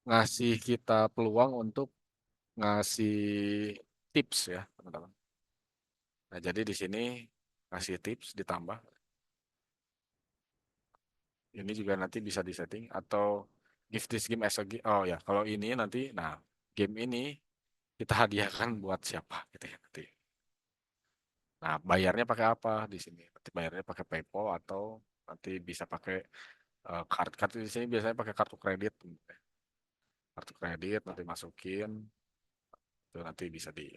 ngasih kita peluang untuk ngasih tips ya, teman-teman. Nah, jadi di sini ngasih tips ditambah. Ini juga nanti bisa disetting atau give this game as a oh ya, kalau ini nanti nah game ini kita hadiahkan buat siapa gitu ya nanti. Nah, bayarnya pakai apa di sini? Nanti bayarnya pakai PayPal atau nanti bisa pakai kartu di sini biasanya pakai kartu kredit. Kartu kredit nanti masukin itu nanti bisa di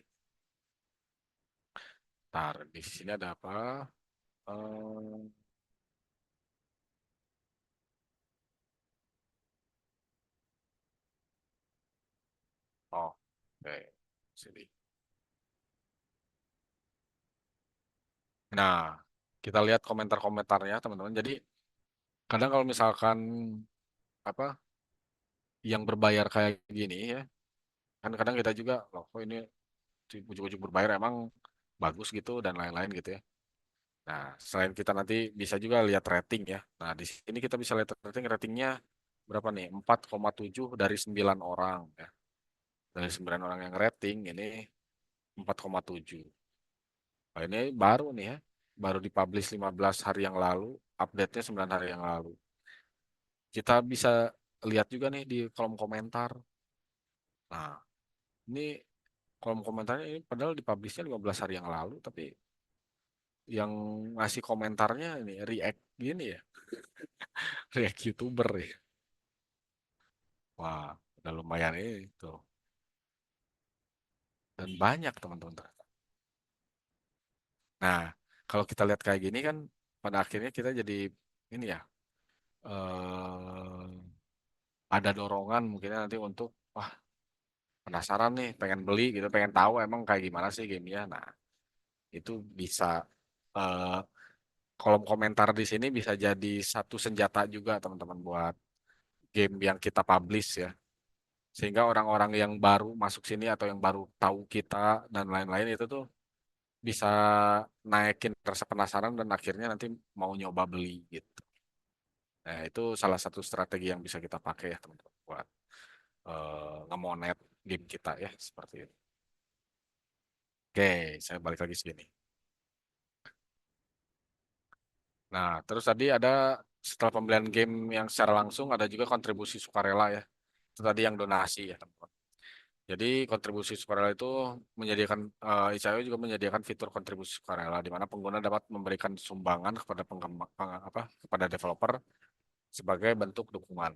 tar di sini ada apa? Eh, oh, oke. Sini. Nah, kita lihat komentar-komentarnya teman-teman. Jadi kadang kalau misalkan apa yang berbayar kayak gini ya, kan kadang kita juga loh kok ini si ujuk-ujuk berbayar emang bagus gitu dan lain-lain gitu ya. Nah, selain kita nanti bisa juga lihat rating ya. Nah, di sini kita bisa lihat ratingnya berapa nih? 4,7 dari 9 orang ya. Dari 9 orang yang rating ini 4,7. Nah, ini baru nih ya. Baru dipublish 15 hari yang lalu, update-nya 9 hari yang lalu. Kita bisa lihat juga nih di kolom komentar. Nah, ini kolom komentarnya ini padahal dipublishnya 15 hari yang lalu, tapi yang ngasih komentarnya ini react gini ya, react YouTuber ya. Wah, udah lumayan itu. Dan banyak teman-teman ternyata. Nah, kalau kita lihat kayak gini kan pada akhirnya kita jadi ini ya eh ada dorongan mungkin nanti untuk wah penasaran nih pengen beli gitu pengen tahu emang kayak gimana sih gamenya. Nah itu bisa eh, kolom komentar di sini bisa jadi satu senjata juga teman-teman buat game yang kita publish ya. Sehingga orang-orang yang baru masuk sini atau yang baru tahu kita dan lain-lain itu tuh bisa naikin rasa penasaran dan akhirnya nanti mau nyoba beli gitu. Nah, itu salah satu strategi yang bisa kita pakai ya teman-teman buat ngemonet game kita ya seperti itu. Oke, saya balik lagi sini. Nah, terus tadi ada setelah pembelian game yang secara langsung ada juga kontribusi sukarela ya. Itu tadi yang donasi ya teman-teman. Jadi kontribusi sukarela itu menyediakan itch.io juga menyediakan fitur kontribusi sukarela di mana pengguna dapat memberikan sumbangan kepada kepada developer sebagai bentuk dukungan.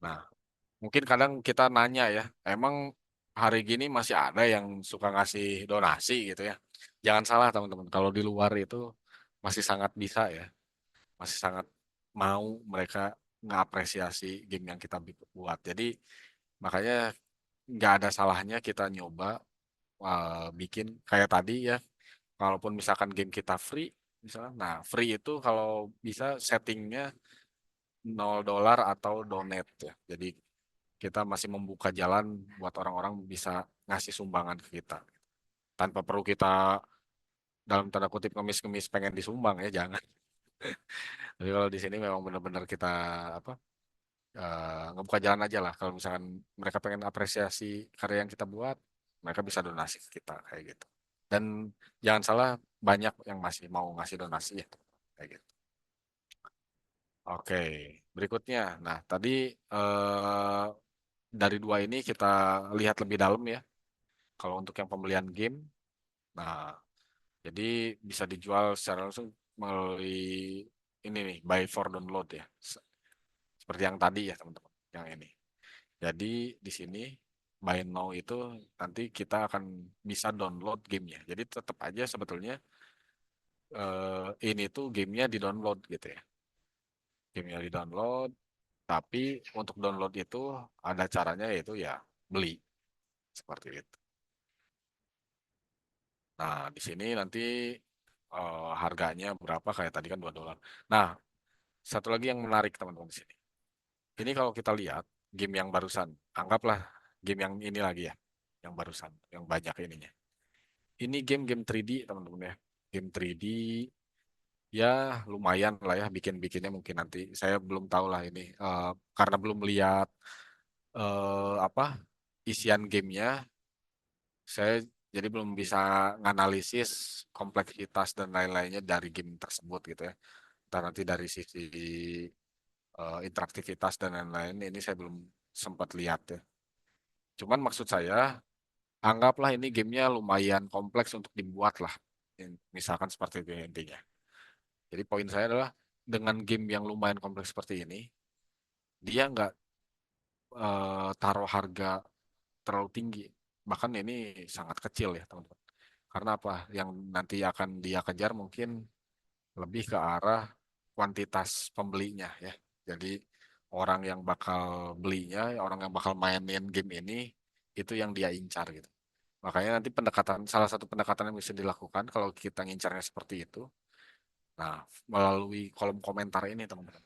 Nah, mungkin kadang kita nanya ya, emang hari gini masih ada yang suka ngasih donasi gitu ya. Jangan salah teman-teman, kalau di luar itu masih sangat bisa ya, masih sangat mau mereka ngapresiasi game yang kita buat. Jadi makanya nggak ada salahnya kita nyoba bikin kayak tadi ya. Kalaupun misalkan game kita free, misalnya, nah free itu kalau bisa settingnya $0 atau donate ya. Jadi kita masih membuka jalan buat orang-orang bisa ngasih sumbangan ke kita tanpa perlu kita dalam tanda kutip ngemis-ngemis pengen disumbang ya jangan. Tapi kalau di sini memang benar-benar kita apa ngebuka jalan aja lah. Kalau misalkan mereka pengen apresiasi karya yang kita buat, mereka bisa donasi ke kita kayak gitu. Dan jangan salah banyak yang masih mau ngasih donasi ya kayak gitu. Oke, berikutnya. Nah, tadi dari dua ini kita lihat lebih dalam ya. Kalau untuk yang pembelian game, nah jadi bisa dijual secara langsung melalui ini nih, buy for download ya. Seperti yang tadi ya teman-teman, yang ini. Jadi di sini buy now itu nanti kita akan bisa download gamenya. Jadi tetap aja sebetulnya ini tuh gamenya di-download gitu ya. Gamenya di-download, tapi untuk download itu ada caranya yaitu ya beli seperti itu. Nah, di sini nanti harganya berapa kayak tadi kan $2. Nah, satu lagi yang menarik teman-teman di sini. Ini kalau kita lihat game yang barusan, anggaplah game yang ini lagi ya, yang barusan, yang banyak ininya. Ini game-game 3D teman-teman ya. Game 3D ya lumayan lah ya bikin-bikinnya mungkin nanti. Saya belum tahu lah ini karena belum lihat apa isian gamenya. Saya jadi belum bisa nganalisis kompleksitas dan lain-lainnya dari game tersebut gitu ya. Entah nanti dari sisi interaktivitas dan lain-lain ini saya belum sempat lihat ya. Cuman maksud saya, anggaplah ini gamenya lumayan kompleks untuk dibuat lah. Misalkan seperti itu intinya. Jadi poin saya adalah dengan game yang lumayan kompleks seperti ini, dia nggak taruh harga terlalu tinggi. Bahkan ini sangat kecil ya teman-teman. Karena apa? Yang nanti akan dia kejar mungkin lebih ke arah kuantitas pembelinya ya. Jadi orang yang bakal belinya, orang yang bakal mainin game ini, itu yang dia incar gitu. Makanya nanti salah satu pendekatan yang bisa dilakukan kalau kita ngincarnya seperti itu, nah melalui kolom komentar ini teman-teman.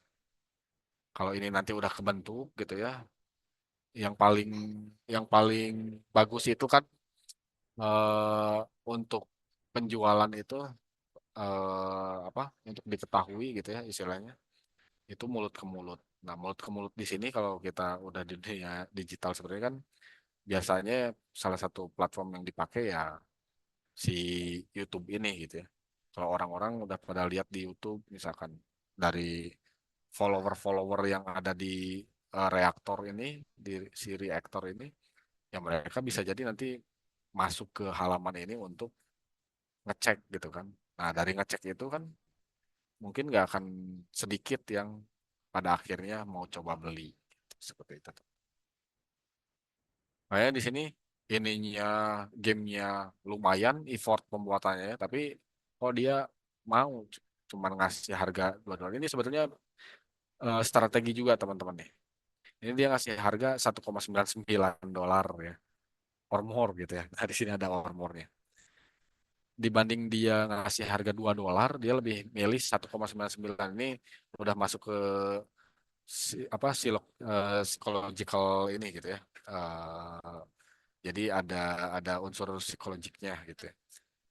Kalau ini nanti udah kebentuk gitu ya, yang paling yang paling bagus itu kan eh, untuk penjualan itu apa? Untuk diketahui gitu ya istilahnya. Itu mulut ke mulut. Nah, mulut ke mulut di sini kalau kita udah di dunia digital seperti ini kan biasanya salah satu platform yang dipakai ya si YouTube ini gitu ya. Kalau orang-orang udah pada lihat di YouTube misalkan dari follower-follower yang ada di reaktor ini, di si reaktor ini, ya mereka bisa jadi nanti masuk ke halaman ini untuk ngecek gitu kan. Nah, dari ngecek itu kan mungkin nggak akan sedikit yang pada akhirnya mau coba beli gitu, seperti itu. Makanya di sini ininya gamenya lumayan effort pembuatannya ya, tapi kok dia mau cuman ngasih harga $2. Ini sebetulnya strategi juga teman-teman nih. Ini dia ngasih harga $1,99 ya, or more gitu ya. Nah, di sini ada or more-nya. Dibanding dia ngasih harga $2, dia lebih milih 1,99 ini udah masuk ke apa psychological ini gitu ya. Jadi ada unsur psikologiknya gitu ya.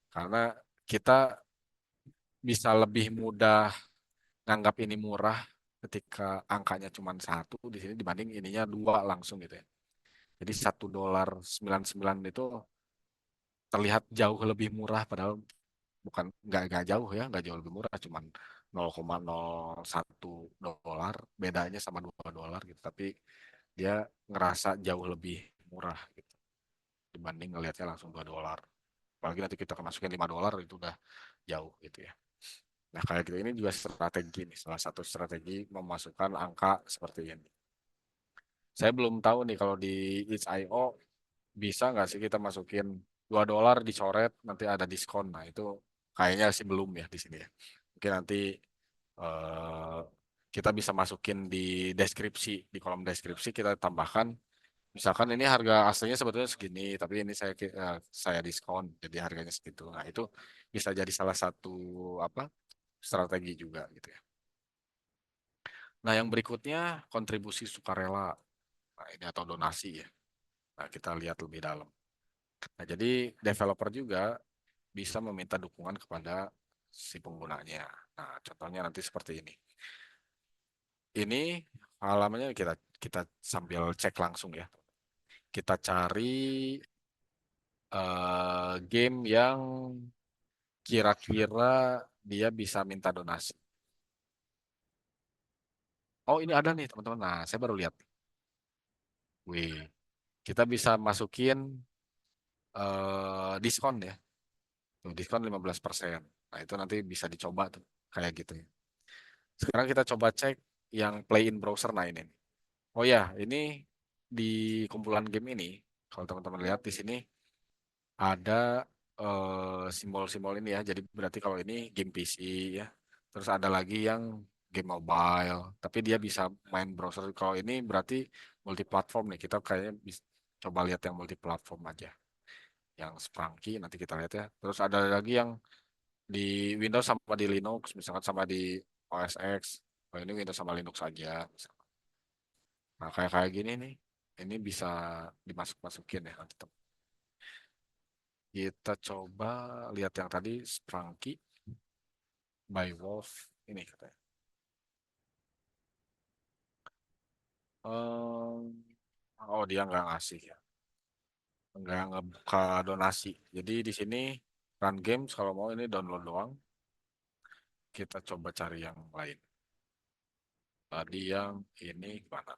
Karena kita bisa lebih mudah nganggap ini murah ketika angkanya cuma satu di sini dibanding ininya dua langsung gitu ya. Jadi $1,99 itu terlihat jauh lebih murah padahal bukan nggak jauh ya, nggak jauh lebih murah, cuman 0,01 dolar bedanya sama $2 gitu. Tapi dia ngerasa jauh lebih murah gitu dibanding ngelihatnya langsung $2. Apalagi nanti kita masukin $5 itu udah jauh gitu ya. Nah, kayak gitu ini juga strategi nih, salah satu strategi memasukkan angka seperti ini. Saya belum tahu nih kalau di itch.io bisa nggak sih kita masukin $2 dicoret nanti ada diskon. Nah, itu kayaknya sih belum ya di sini ya. Mungkin nanti eh, kita bisa masukin di deskripsi, di kolom deskripsi kita tambahkan, misalkan ini harga aslinya sebetulnya segini, tapi ini saya diskon, jadi harganya segitu. Nah, itu bisa jadi salah satu apa strategi juga gitu ya. Nah, yang berikutnya kontribusi sukarela. Nah, ini atau donasi ya. Nah, kita lihat lebih dalam. Nah, jadi developer juga bisa meminta dukungan kepada si penggunanya. Nah, contohnya nanti seperti ini. Ini halamannya kita kita sambil cek langsung ya. Kita cari game yang kira-kira dia bisa minta donasi. Oh, ini ada nih teman-teman. Nah, saya baru lihat. Wih, kita bisa masukin diskon ya. Tuh, diskon 15%. Nah, itu nanti bisa dicoba tuh kayak gitu ya. Sekarang kita coba cek yang play in browser. Nah, ini. Oh ya, ini di kumpulan game ini, kalau teman-teman lihat di sini ada simbol-simbol ini ya. Jadi berarti kalau ini game PC ya. Terus ada lagi yang game mobile, tapi dia bisa main browser. Kalau ini berarti multi-platform nih. Kita kayaknya bisa coba lihat yang multi-platform aja. Yang Sprunky nanti kita lihat ya. Terus ada lagi yang di Windows sama di Linux, misalkan sama di OS X. Oh, ini Windows sama Linux aja. Nah, kayak kayak gini nih, ini bisa dimasuk-masukin ya nanti. Kita coba lihat yang tadi Sprunky by Wolf ini katanya. Ehm, oh dia nggak ngasih ya, nggak ngebuka donasi. Jadi di sini run games kalau mau ini download doang. Kita coba cari yang lain. Tadi yang ini mana?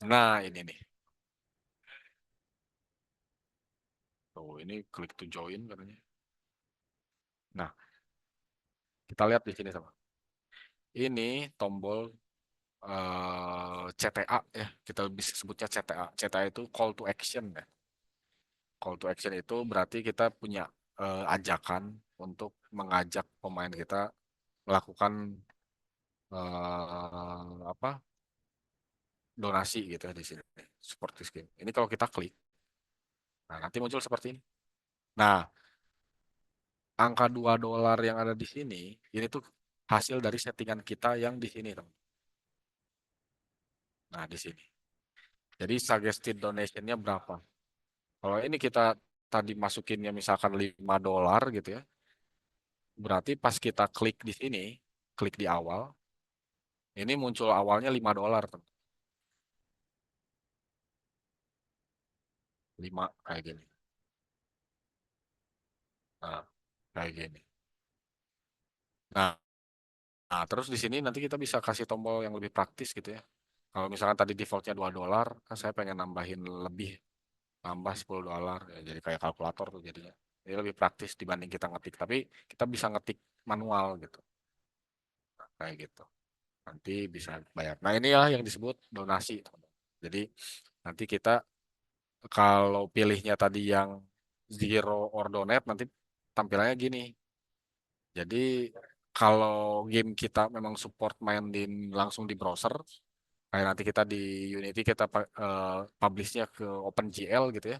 Nah ini nih. Tuh ini klik to join katanya. Nah kita lihat di sini sama. Ini tombol CTA ya, kita bisa sebutnya CTA. CTA itu call to action ya. Call to action itu berarti kita punya ajakan untuk mengajak pemain kita melakukan apa donasi gitu ya di sini. Support this game. Ini kalau kita klik, nah nanti muncul seperti ini. Nah, angka $2 yang ada di sini, ini tuh hasil dari settingan kita yang di sini, teman. Nah, di sini. Jadi suggested donationnya berapa? Kalau ini kita tadi masukinnya misalkan $5 gitu ya. Berarti pas kita klik di sini, klik di awal, ini muncul awalnya $5. 5 kayak gini. Nah, kayak gini. Nah, terus di sini nanti kita bisa kasih tombol yang lebih praktis gitu ya. Kalau misalkan tadi defaultnya $2, kan saya pengen nambahin lebih, nambah $10. Ya, jadi kayak kalkulator tuh jadinya. Ini lebih praktis dibanding kita ngetik. Tapi kita bisa ngetik manual gitu. Nah, kayak gitu. Nanti bisa bayar. Nah ini ya yang disebut donasi, teman-teman. Jadi nanti kita kalau pilihnya tadi yang zero or donate nanti tampilannya gini. Jadi kalau game kita memang support main langsung di browser, kayak nanti kita di Unity kita publishnya ke OpenGL gitu ya.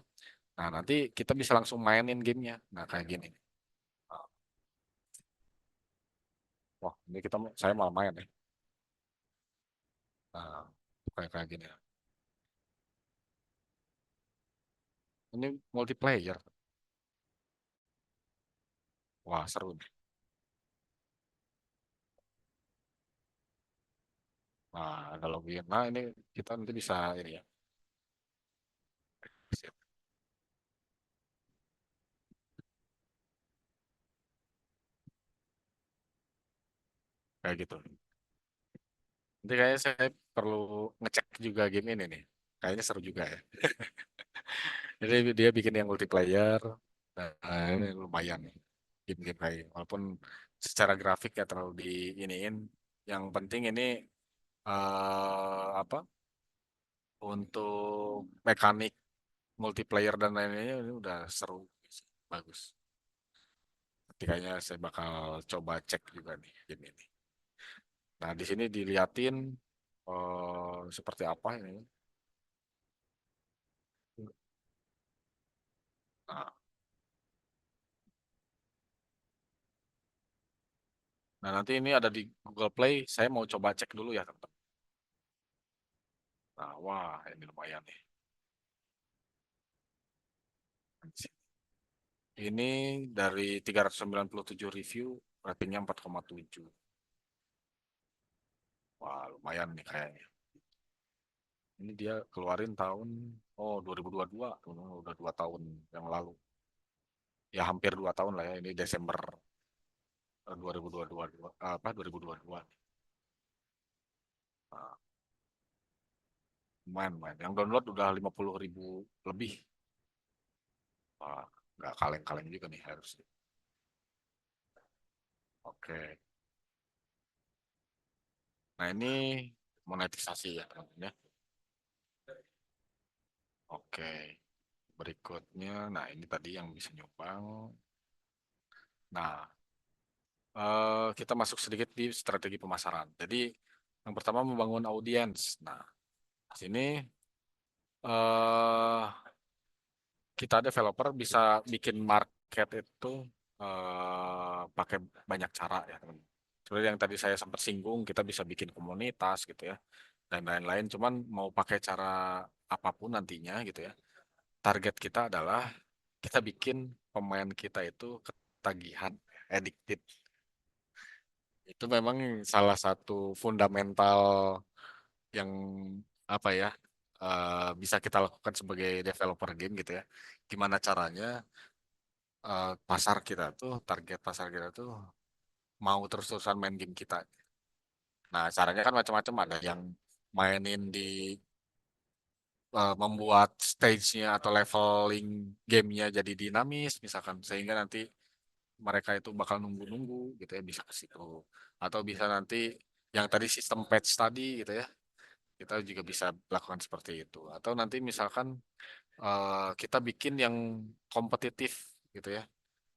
Nah nanti kita bisa langsung mainin gamenya. Nah kayak gini. Wah ini saya malah main ya. Nah, kayak kayak gini. Ini multiplayer. Wah seru nih. Nah ada login. Nah ini kita nanti bisa ini ya. Sip. Kayak gitu. Nanti kayaknya saya perlu ngecek juga game ini nih. Kayaknya seru juga ya. Jadi dia bikin yang multiplayer. Nah, ini lumayan nih. Game-game kayak gini. Walaupun secara grafik ya terlalu di iniin. Yang penting ini apa untuk mekanik multiplayer dan lainnya ini udah seru, bagus. Kayaknya saya bakal coba cek juga nih game ini. Nah, di sini diliatin seperti apa ini. Nah, nah, nanti ini ada di Google Play. Saya mau coba cek dulu ya, teman. Nah, wah, ini lumayan nih. Ini dari 397 review, ratingnya 4,7. Wah, lumayan nih kayaknya. Ini dia keluarin tahun 2022, udah 2 tahun yang lalu. Ya hampir 2 tahun lah ya. Ini Desember 2022, apa 2022. Nah, lumayan. Yang download udah 50.000 lebih. Wah, nggak kaleng-kaleng juga nih harusnya. Oke. Nah ini monetisasi ya teman-teman ya. Oke. Berikutnya, nah ini tadi yang bisa nyumbang. Nah, kita masuk sedikit di strategi pemasaran. Jadi yang pertama membangun audiens. Nah, di sini eh kita developer bisa bikin market itu pakai banyak cara ya teman. Seperti yang tadi saya sempat singgung, kita bisa bikin komunitas gitu ya dan lain-lain. Cuman mau pakai cara apapun nantinya gitu ya. Target kita adalah kita bikin pemain kita itu ketagihan, addicted. Itu memang salah satu fundamental yang apa ya bisa kita lakukan sebagai developer game gitu ya. Gimana caranya pasar kita tuh, target pasar kita tuh mau terus-terusan main game kita. Nah, caranya kan macam-macam, ada yang mainin di membuat stage-nya atau leveling gamenya jadi dinamis misalkan sehingga nanti mereka itu bakal nunggu-nunggu gitu ya, bisa ke situ. Atau bisa nanti yang tadi sistem patch tadi gitu ya. Kita juga bisa lakukan seperti itu. Atau nanti misalkan kita bikin yang kompetitif gitu ya.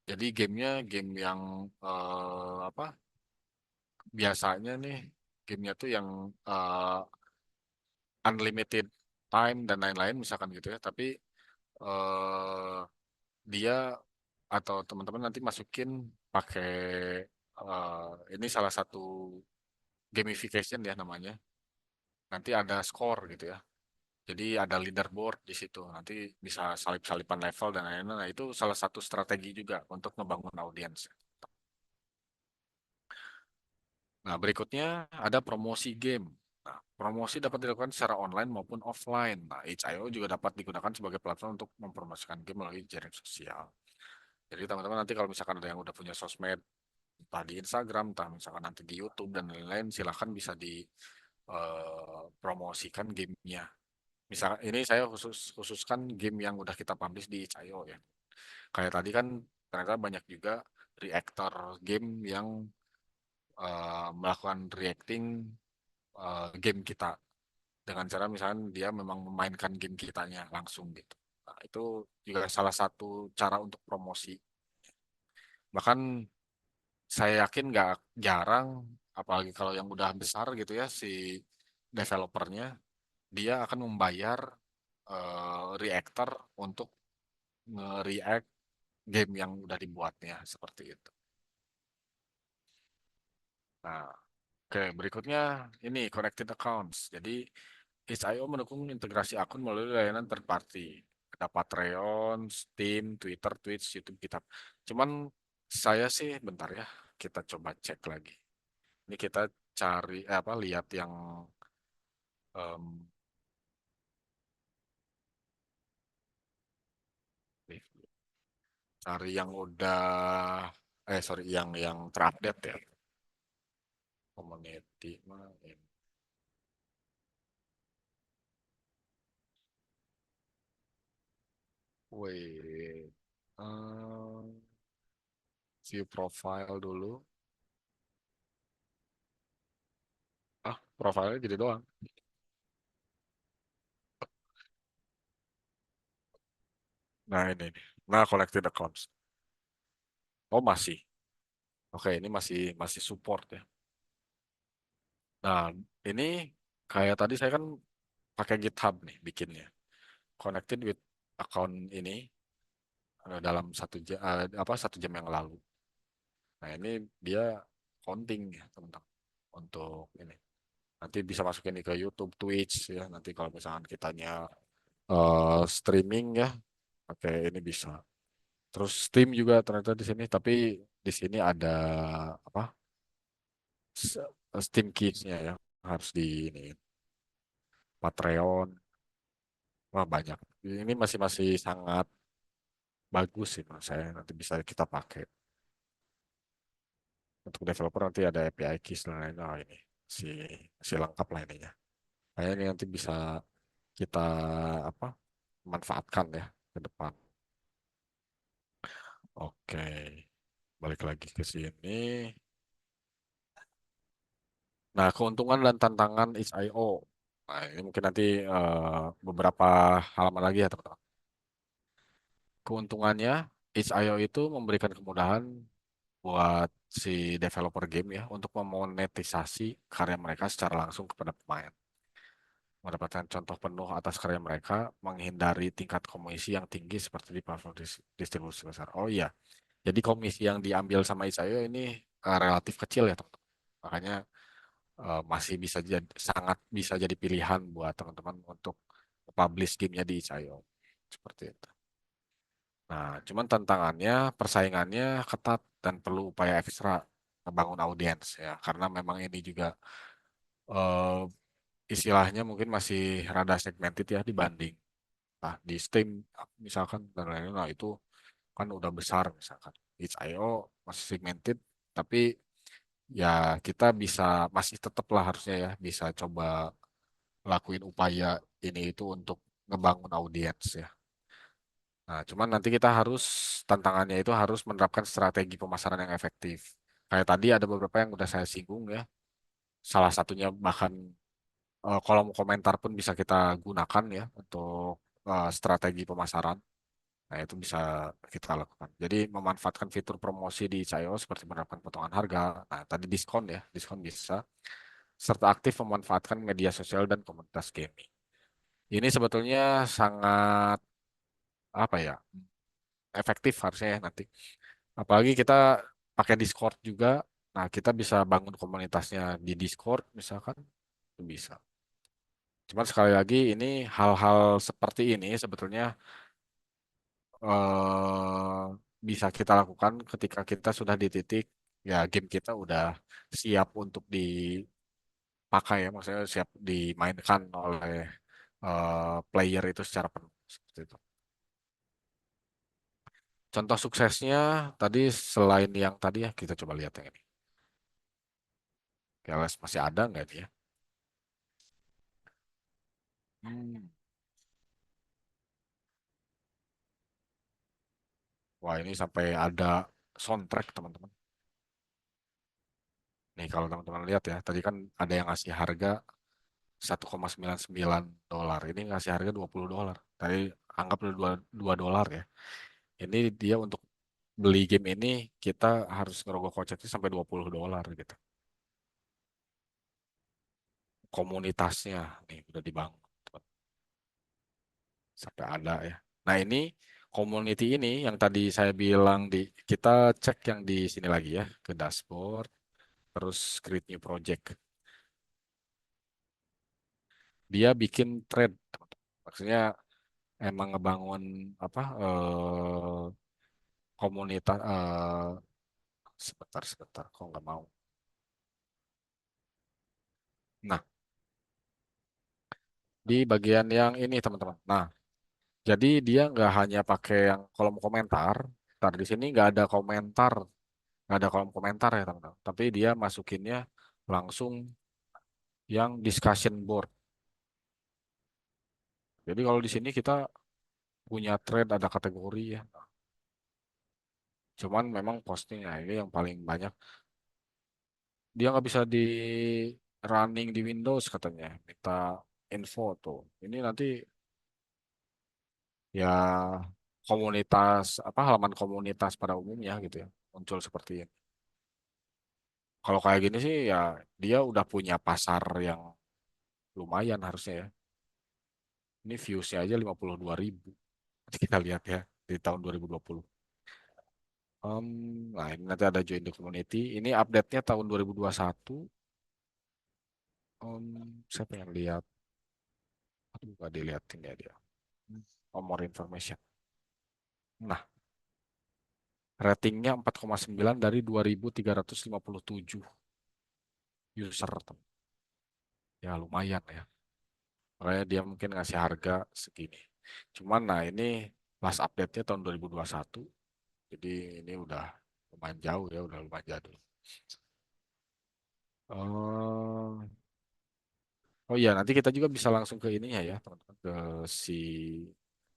Jadi gamenya game yang apa? Biasanya nih gamenya tuh yang unlimited time dan lain-lain misalkan gitu ya. Tapi eh, dia atau teman-teman nanti masukin pakai ini salah satu gamification ya namanya. Nanti ada score gitu ya. Jadi ada leaderboard di situ. Nanti bisa salip-salipan level dan lain-lain. Nah, itu salah satu strategi juga untuk ngebangun audiens. Nah, berikutnya ada promosi game. Nah, promosi dapat dilakukan secara online maupun offline. Nah, itch.io juga dapat digunakan sebagai platform untuk mempromosikan game melalui jaring sosial. Jadi teman-teman nanti kalau misalkan ada yang udah punya sosmed, entah di Instagram, entah misalkan nanti di YouTube dan lain-lain, silahkan bisa dipromosikan gamenya. Misal ini saya khususkan game yang udah kita publish di itch.io ya. Kayak tadi kan ternyata banyak juga reactor game yang melakukan reacting game kita dengan cara misalnya dia memang memainkan game kitanya langsung gitu. Nah, itu juga salah satu cara untuk promosi. Bahkan saya yakin nggak jarang, apalagi kalau yang udah besar gitu ya si developernya, dia akan membayar reactor untuk nge-react game yang udah dibuatnya seperti itu. Nah, oke, berikutnya ini connected accounts. Jadi itch.io mendukung integrasi akun melalui layanan third party. Ada Patreon, Steam, Twitter, Twitch, YouTube, GitHub. Cuman saya sih bentar ya, kita coba cek lagi. Ini kita cari apa lihat yang em, cari yang udah sorry yang terupdate ya. Community mah ini. Wait. Em, view profile dulu. Ah, profilnya jadi doang. Nah ini nih. Nah collected accounts. Oh masih. Oke, ini masih masih support ya. Nah, ini kayak tadi saya kan pakai GitHub nih bikinnya. Connected with account ini dalam 1 jam, apa 1 jam yang lalu. Nah, ini dia counting ya teman-teman untuk ini. Nanti bisa masukin nih ke YouTube, Twitch ya. Nanti kalau misalkan kitanya streaming ya, oke ini bisa. Terus Steam juga ternyata di sini, tapi di sini ada apa? Steam Kids-nya ya, harus di ini Patreon, wah banyak. Ini masih masih sangat bagus sih menurut saya. Nanti bisa kita pakai untuk developer, nanti ada API keys dan lain-lain. Oh, ini si si lengkap lah ininya. Kayaknya ini nanti bisa kita apa? Manfaatkan ya ke depan. Oke, balik lagi ke sini. Nah, keuntungan dan tantangan itch.io. Nah, ini mungkin nanti beberapa halaman lagi ya, teman-teman. Keuntungannya, itch.io itu memberikan kemudahan buat si developer game ya untuk memonetisasi karya mereka secara langsung kepada pemain. Mendapatkan contoh penuh atas karya mereka, menghindari tingkat komisi yang tinggi seperti di platform distribusi besar. Oh iya, jadi komisi yang diambil sama itch.io ini relatif kecil ya, teman-teman. Makanya masih bisa jadi sangat bisa jadi pilihan buat teman-teman untuk publish gamenya di itch.io seperti itu. Nah, cuman tantangannya persaingannya ketat dan perlu upaya ekstra membangun audiens ya karena memang ini juga eh, istilahnya mungkin masih rada segmented ya dibanding di Steam misalkan dan lain-lain. Nah, itu kan udah besar misalkan itch.io masih segmented tapi ya kita bisa masih tetap lah harusnya ya bisa coba lakuin upaya ini itu untuk ngebangun audiens ya. Nah, cuman nanti kita harus tantangannya itu harus menerapkan strategi pemasaran yang efektif. Kayak tadi ada beberapa yang udah saya singgung ya. Salah satunya bahkan kolom komentar pun bisa kita gunakan ya untuk strategi pemasaran. Nah, itu bisa kita lakukan. Jadi memanfaatkan fitur promosi di CIO seperti menerapkan potongan harga. Nah, tadi diskon ya, diskon bisa. Serta aktif memanfaatkan media sosial dan komunitas gaming. Ini sebetulnya sangat apa ya efektif harusnya ya nanti. Apalagi kita pakai Discord juga. Nah, kita bisa bangun komunitasnya di Discord misalkan itu bisa. Cuman sekali lagi ini hal-hal seperti ini sebetulnya eh, bisa kita lakukan ketika kita sudah di titik ya game kita udah siap untuk dipakai ya, maksudnya siap dimainkan oleh player itu secara penuh seperti itu. Contoh suksesnya tadi selain yang tadi ya kita coba lihat yang ini. KLS masih ada nggak dia? Hmm. Wah ini sampai ada soundtrack teman-teman. Nih kalau teman-teman lihat ya, tadi kan ada yang ngasih harga 1,99 dolar. Ini ngasih harga 20 dolar. Tadi anggap 2 dolar ya. Ini dia untuk beli game ini kita harus ngerogoh koceknya sampai 20 dolar gitu. Komunitasnya nih udah dibangun sampai ada ya. Nah ini community ini yang tadi saya bilang kita cek yang di sini lagi ya ke dashboard terus create new project. Dia bikin thread, maksudnya emang ngebangun apa komunitas sebentar sebentar kok nggak mau. Nah di bagian yang ini teman-teman. Nah jadi dia nggak hanya pakai yang kolom komentar. Ntar di sini nggak ada komentar, nggak ada kolom komentar ya teman-teman. Tapi dia masukinnya langsung yang discussion board. Jadi kalau di sini kita punya thread ada kategori ya. Cuman memang postingnya ini yang paling banyak. Dia nggak bisa di running di Windows katanya. Minta info tuh. Ini nanti ya komunitas apa halaman komunitas pada umumnya gitu ya muncul seperti ini. kalau kayak gini sih ya dia udah punya pasar yang lumayan harusnya ya. Ini viewsnya aja 52.000. Nanti kita lihat ya di tahun 2020. Nah ini nanti ada join the community. Ini update-nya tahun 2021. Saya pengen lihat. Aduh, gak dilihatin ya dia. Oh, more information. Nah, ratingnya 4,9 dari 2.357 user. Ya lumayan ya. Makanya dia mungkin ngasih harga segini. Cuman nah ini last update-nya tahun 2021. Jadi ini udah lumayan jauh ya, udah lumayan jadul. Oh, oh iya, nanti kita juga bisa langsung ke ininya ya, teman-teman. Ke si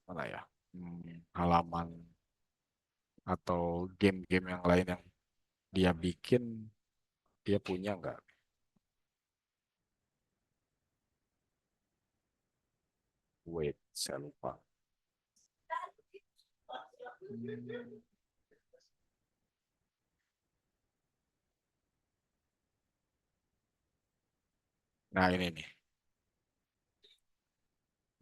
mana ya? Halaman atau game-game yang lain yang dia bikin, dia punya nggak? Wait, saya lupa. Hmm, Nah ini nih.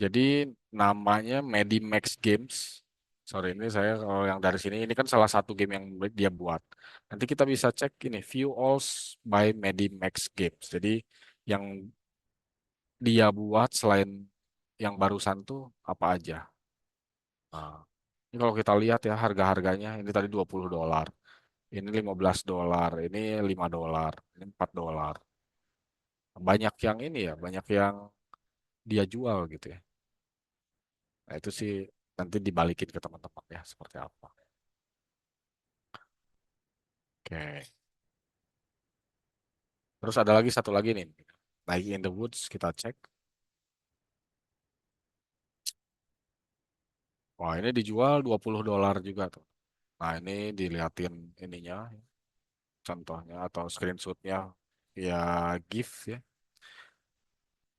Jadi namanya Medimax Games. Sorry ini saya kalau yang dari sini ini kan salah satu game yang dia buat. Nanti kita bisa cek ini View Alls by Medimax Games. Jadi yang dia buat selain yang barusan tuh apa aja. Nah, ini kalau kita lihat ya harga-harganya ini tadi $20, ini $15, ini $5, ini $4. Banyak yang ini ya, banyak yang dia jual gitu ya. Nah, itu sih nanti dibalikin ke teman-teman ya seperti apa. Oke. Terus ada lagi satu lagi nih. Nike in the Woods kita cek. Wah, ini dijual $20 juga tuh. Nah, ini dilihatin ininya, contohnya atau screenshotnya ya GIF ya.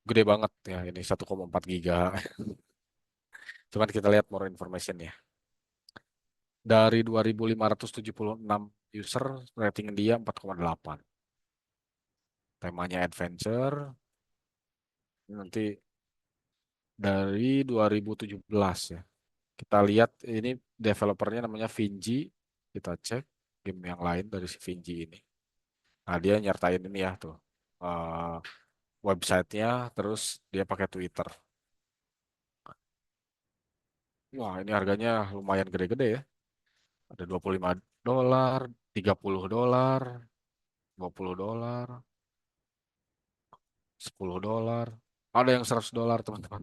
Gede banget ya, ini 1,4 giga. Cuman kita lihat more information ya. Dari 2.576 user, rating dia 4,8. Temanya adventure, nanti dari 2017 ya. Kita lihat ini developernya namanya Vinci. Kita cek game yang lain dari si Vinci ini. Nah, dia nyertain ini ya tuh. eh, Websitenya, terus dia pakai Twitter. Wah, ini harganya lumayan gede-gede ya. Ada $25, $30, $20, $10. Ada yang $100, teman-teman.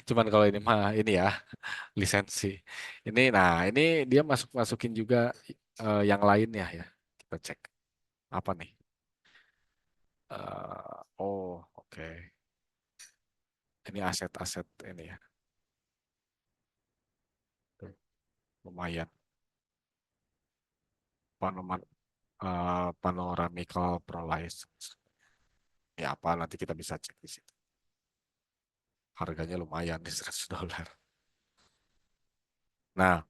Cuman kalau ini mah ini ya lisensi. Ini dia masukin juga yang lainnya ya. Kita cek apa nih? Oh, oke. Ini aset-aset ini ya. Tuh, lumayan. Panoman, Panoramical Pro License. Ya apa nanti kita bisa cek di situ. Harganya lumayan di $100. Nah,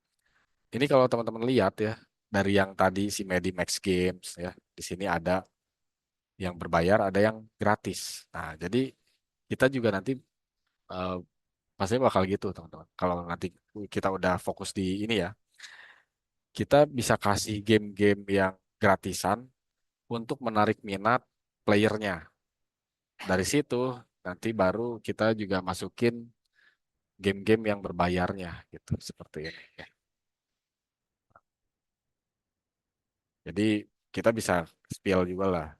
ini kalau teman-teman lihat ya dari yang tadi si Medimax Games ya, di sini ada yang berbayar, ada yang gratis. Nah, jadi kita juga nanti eh, pasti bakal gitu, teman-teman. Kalau nanti kita udah fokus di ini ya, kita bisa kasih game-game yang gratisan untuk menarik minat playernya. Dari situ nanti baru kita juga masukin game-game yang berbayarnya gitu seperti ini ya. Jadi kita bisa spill juga lah.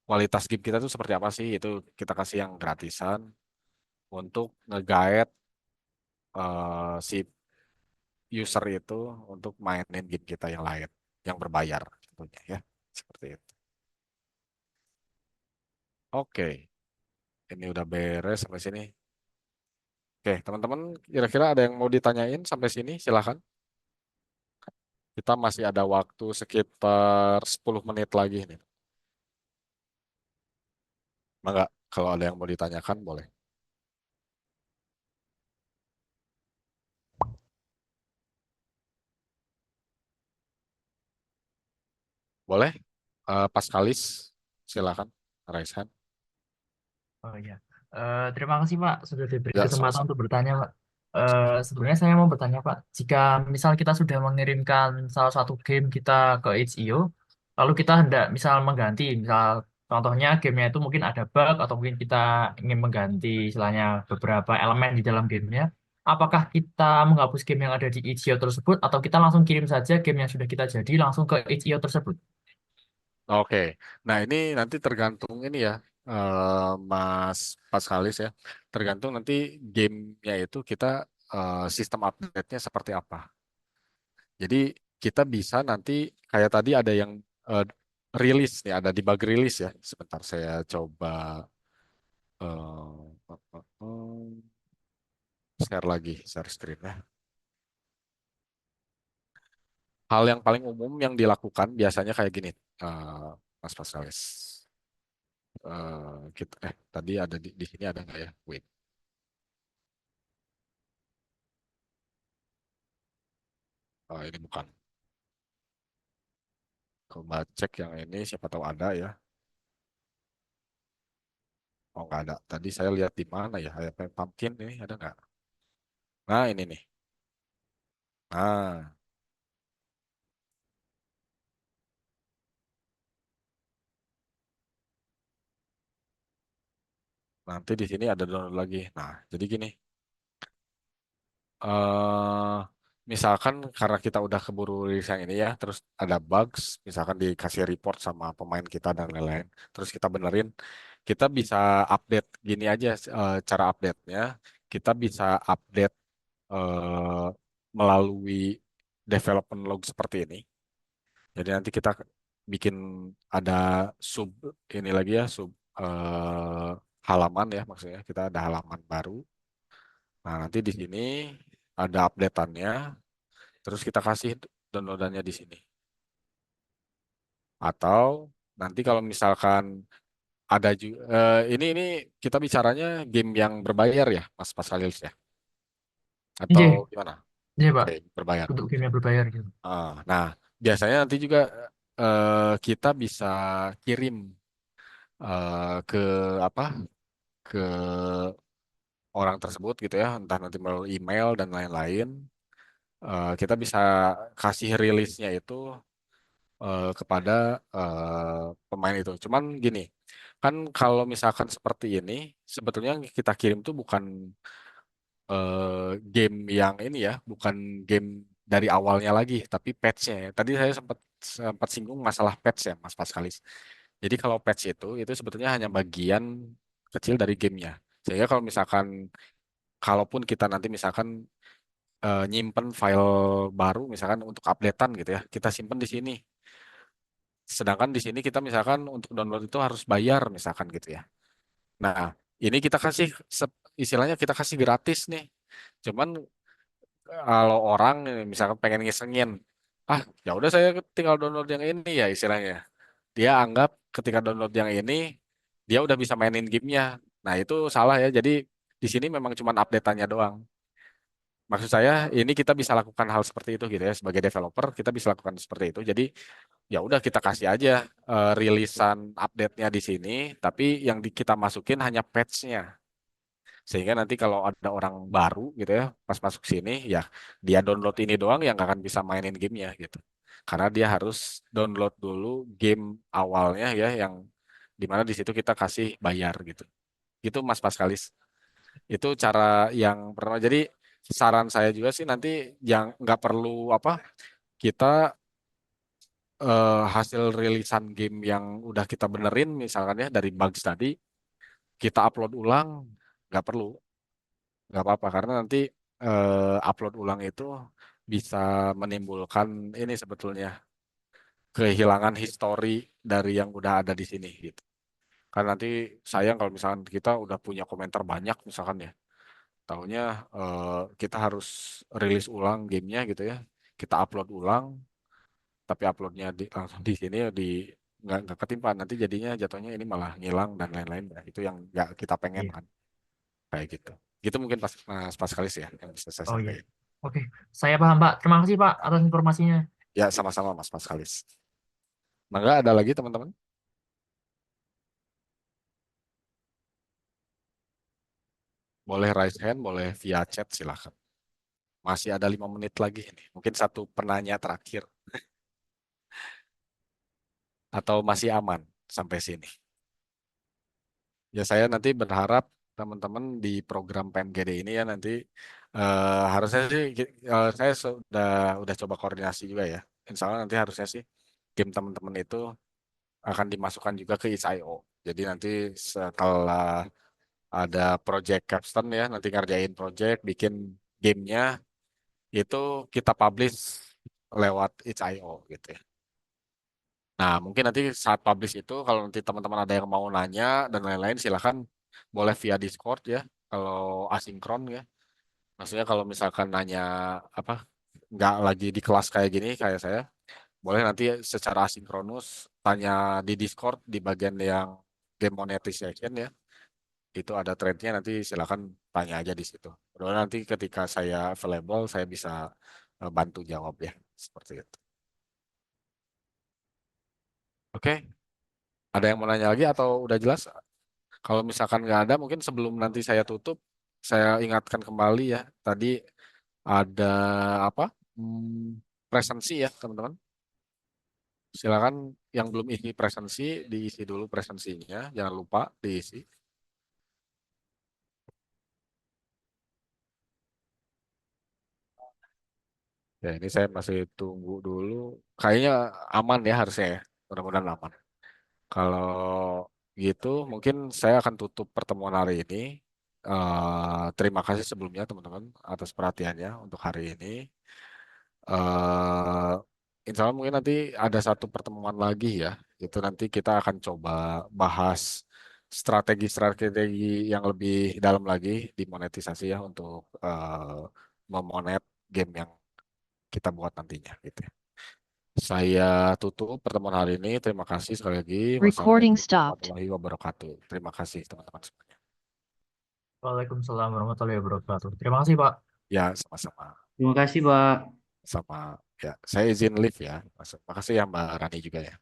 Kualitas game kita tuh seperti apa sih? Itu kita kasih yang gratisan untuk nge-guide si user itu untuk mainin game kita yang lain yang berbayar tentunya ya. Seperti itu. Oke, ini udah beres sampai sini. Oke, teman-teman, kira-kira ada yang mau ditanyain sampai sini? Silahkan. Kita masih ada waktu sekitar 10 menit lagi nih. Enggak, kalau ada yang mau ditanyakan boleh. Boleh? Paskalis, silakan, Raisan. Oh iya. Terima kasih Pak sudah diberi Ya, kesempatan sama-sama. untuk bertanya Pak. Sebenarnya saya mau bertanya Pak, jika misal kita sudah mengirimkan salah satu game kita ke itch.io, lalu kita hendak misal mengganti, misal contohnya gamenya itu mungkin ada bug atau mungkin kita ingin mengganti istilahnya beberapa elemen di dalam gamenya, apakah kita menghapus game yang ada di itch.io tersebut atau kita langsung kirim saja game yang sudah kita jadi langsung ke itch.io tersebut? Oke, nah ini nanti tergantung ini ya, Mas Paskalis ya. Tergantung nanti gamenya itu kita sistem update-nya seperti apa. Jadi kita bisa nanti kayak tadi ada yang eh, rilis nih, ada debug rilis ya. Sebentar saya coba share lagi, share screen ya. Hal yang paling umum yang dilakukan biasanya kayak gini, eh, Mas Paskalis. Tadi ada di sini ada nggak ya? Wait. Ini bukan. Coba cek yang ini, siapa tahu ada ya. Oh, nggak ada. Tadi saya lihat di mana ya? Kayak pumpkin ini ada nggak? Nah, ini nih. Nah, nanti di sini ada download lagi. Nah, jadi gini. eh Misalkan karena kita udah keburu rilis yang ini ya, terus ada bugs, misalkan dikasih report sama pemain kita dan lain-lain, terus kita benerin, kita bisa update gini aja cara update-nya. Kita bisa update eh, melalui development log seperti ini. Jadi nanti kita bikin ada sub ini lagi ya, sub halaman ya, maksudnya kita ada halaman baru. Nah, nanti di sini ada updateannya, terus kita kasih downloadannya di sini. Atau nanti kalau misalkan ada juga ini kita bicaranya game yang berbayar ya, Mas Pasalis ya, atau Iya, gimana? iya Pak. Oke, berbayar. Untuk game yang berbayar gitu. Nah, biasanya nanti juga kita bisa kirim ke apa? Ke orang tersebut gitu ya, entah nanti melalui email dan lain-lain. Kita bisa kasih rilisnya itu kepada pemain itu. Cuman gini, kan kalau misalkan seperti ini, sebetulnya yang kita kirim tuh bukan game yang ini ya, bukan game dari awalnya lagi, tapi patch-nya ya. Tadi saya sempat sempat singgung masalah patch ya, Mas Paskalis. Jadi kalau patch itu sebetulnya hanya bagian kecil dari gamenya. Sehingga kalau misalkan, kalaupun kita nanti misalkan nyimpen file baru, misalkan untuk updatean gitu ya, kita simpen di sini. Sedangkan di sini kita misalkan untuk download itu harus bayar, misalkan gitu ya. Nah, ini kita kasih istilahnya kita kasih gratis nih. Cuman kalau orang misalkan pengen ngisengin, ya udah saya tinggal download yang ini ya istilahnya. Dia anggap ketika download yang ini dia udah bisa mainin gamenya. Nah itu salah ya. Jadi di sini memang cuma update-annya doang. Maksud saya ini kita bisa lakukan hal seperti itu gitu ya, sebagai developer kita bisa lakukan seperti itu. Jadi ya udah kita kasih aja rilisan update-nya di sini, tapi yang kita masukin hanya patch-nya. Sehingga nanti kalau ada orang baru gitu ya, pas masuk sini, ya dia download ini doang yang nggak akan bisa mainin gamenya gitu. Karena dia harus download dulu game awalnya ya, yang dimana di situ kita kasih bayar gitu. Itu Mas Paskalis. Itu cara yang pertama. Jadi saran saya juga sih nanti yang nggak perlu apa, kita hasil rilisan game yang udah kita benerin misalkan ya dari bugs tadi, kita upload ulang, nggak perlu. Nggak apa-apa karena nanti upload ulang itu bisa menimbulkan ini sebetulnya kehilangan histori dari yang udah ada di sini gitu. Karena nanti sayang kalau misalkan kita udah punya komentar banyak misalkan ya, tahunya kita harus rilis ulang gamenya gitu ya, kita upload ulang, tapi uploadnya langsung di sini nggak ketimpa, nanti jadinya jatuhnya ini malah ngilang dan lain-lain. Nah, itu yang nggak kita pengen Iya. kan, kayak gitu. Gitu mungkin Mas Paskalis ya yang bisa saya Oh iya. sampaikan. Oke, saya paham Pak. Terima kasih Pak atas informasinya. Ya, sama-sama Mas Paskalis. Mangga ada lagi teman-teman? Boleh raise hand, boleh via chat silahkan. Masih ada 5 menit lagi ini. Mungkin satu penanya terakhir atau masih aman sampai sini. Ya saya nanti berharap teman-teman di program PMGD ini ya nanti harusnya sih saya udah coba koordinasi juga ya. Insya Allah nanti harusnya sih game teman-teman itu akan dimasukkan juga ke itch.io. Jadi nanti setelah ada project capstone ya, nanti ngerjain project, bikin gamenya itu kita publish lewat itch.io gitu ya. Nah, mungkin nanti saat publish itu kalau nanti teman-teman ada yang mau nanya dan lain-lain silahkan boleh via Discord ya kalau asinkron ya. Maksudnya kalau misalkan nanya apa nggak lagi di kelas kayak gini kayak saya, boleh nanti secara asinkronus tanya di Discord di bagian yang game monetization ya. Itu ada threadnya nanti silahkan tanya aja di situ. Lalu nanti ketika saya available saya bisa bantu jawab ya seperti itu. Oke, ada yang mau nanya lagi atau udah jelas? Kalau misalkan nggak ada, mungkin sebelum nanti saya tutup, saya ingatkan kembali ya. Tadi ada apa? Presensi ya, teman-teman. Silakan yang belum isi presensi, diisi dulu presensinya. Jangan lupa diisi. Ya, ini saya masih tunggu dulu. Kayaknya aman ya harusnya ya. Mudah-mudahan aman. Kalau gitu, mungkin saya akan tutup pertemuan hari ini. Terima kasih sebelumnya teman-teman atas perhatiannya untuk hari ini. eh Insya Allah mungkin nanti ada satu pertemuan lagi ya. Itu nanti kita akan coba bahas strategi-strategi yang lebih dalam lagi di monetisasi ya untuk memonet game yang kita buat nantinya gitu ya. Saya tutup pertemuan hari ini. Terima kasih sekali lagi. Recording Wassalamualaikum stopped. warahmatullahi wabarakatuh. Terima kasih teman-teman semuanya. Waalaikumsalam warahmatullahi wabarakatuh. Terima kasih, Pak. Ya, sama-sama. Terima kasih, Pak. Sama ya. Saya izin live ya. Makasih ya Mbak Rani juga ya.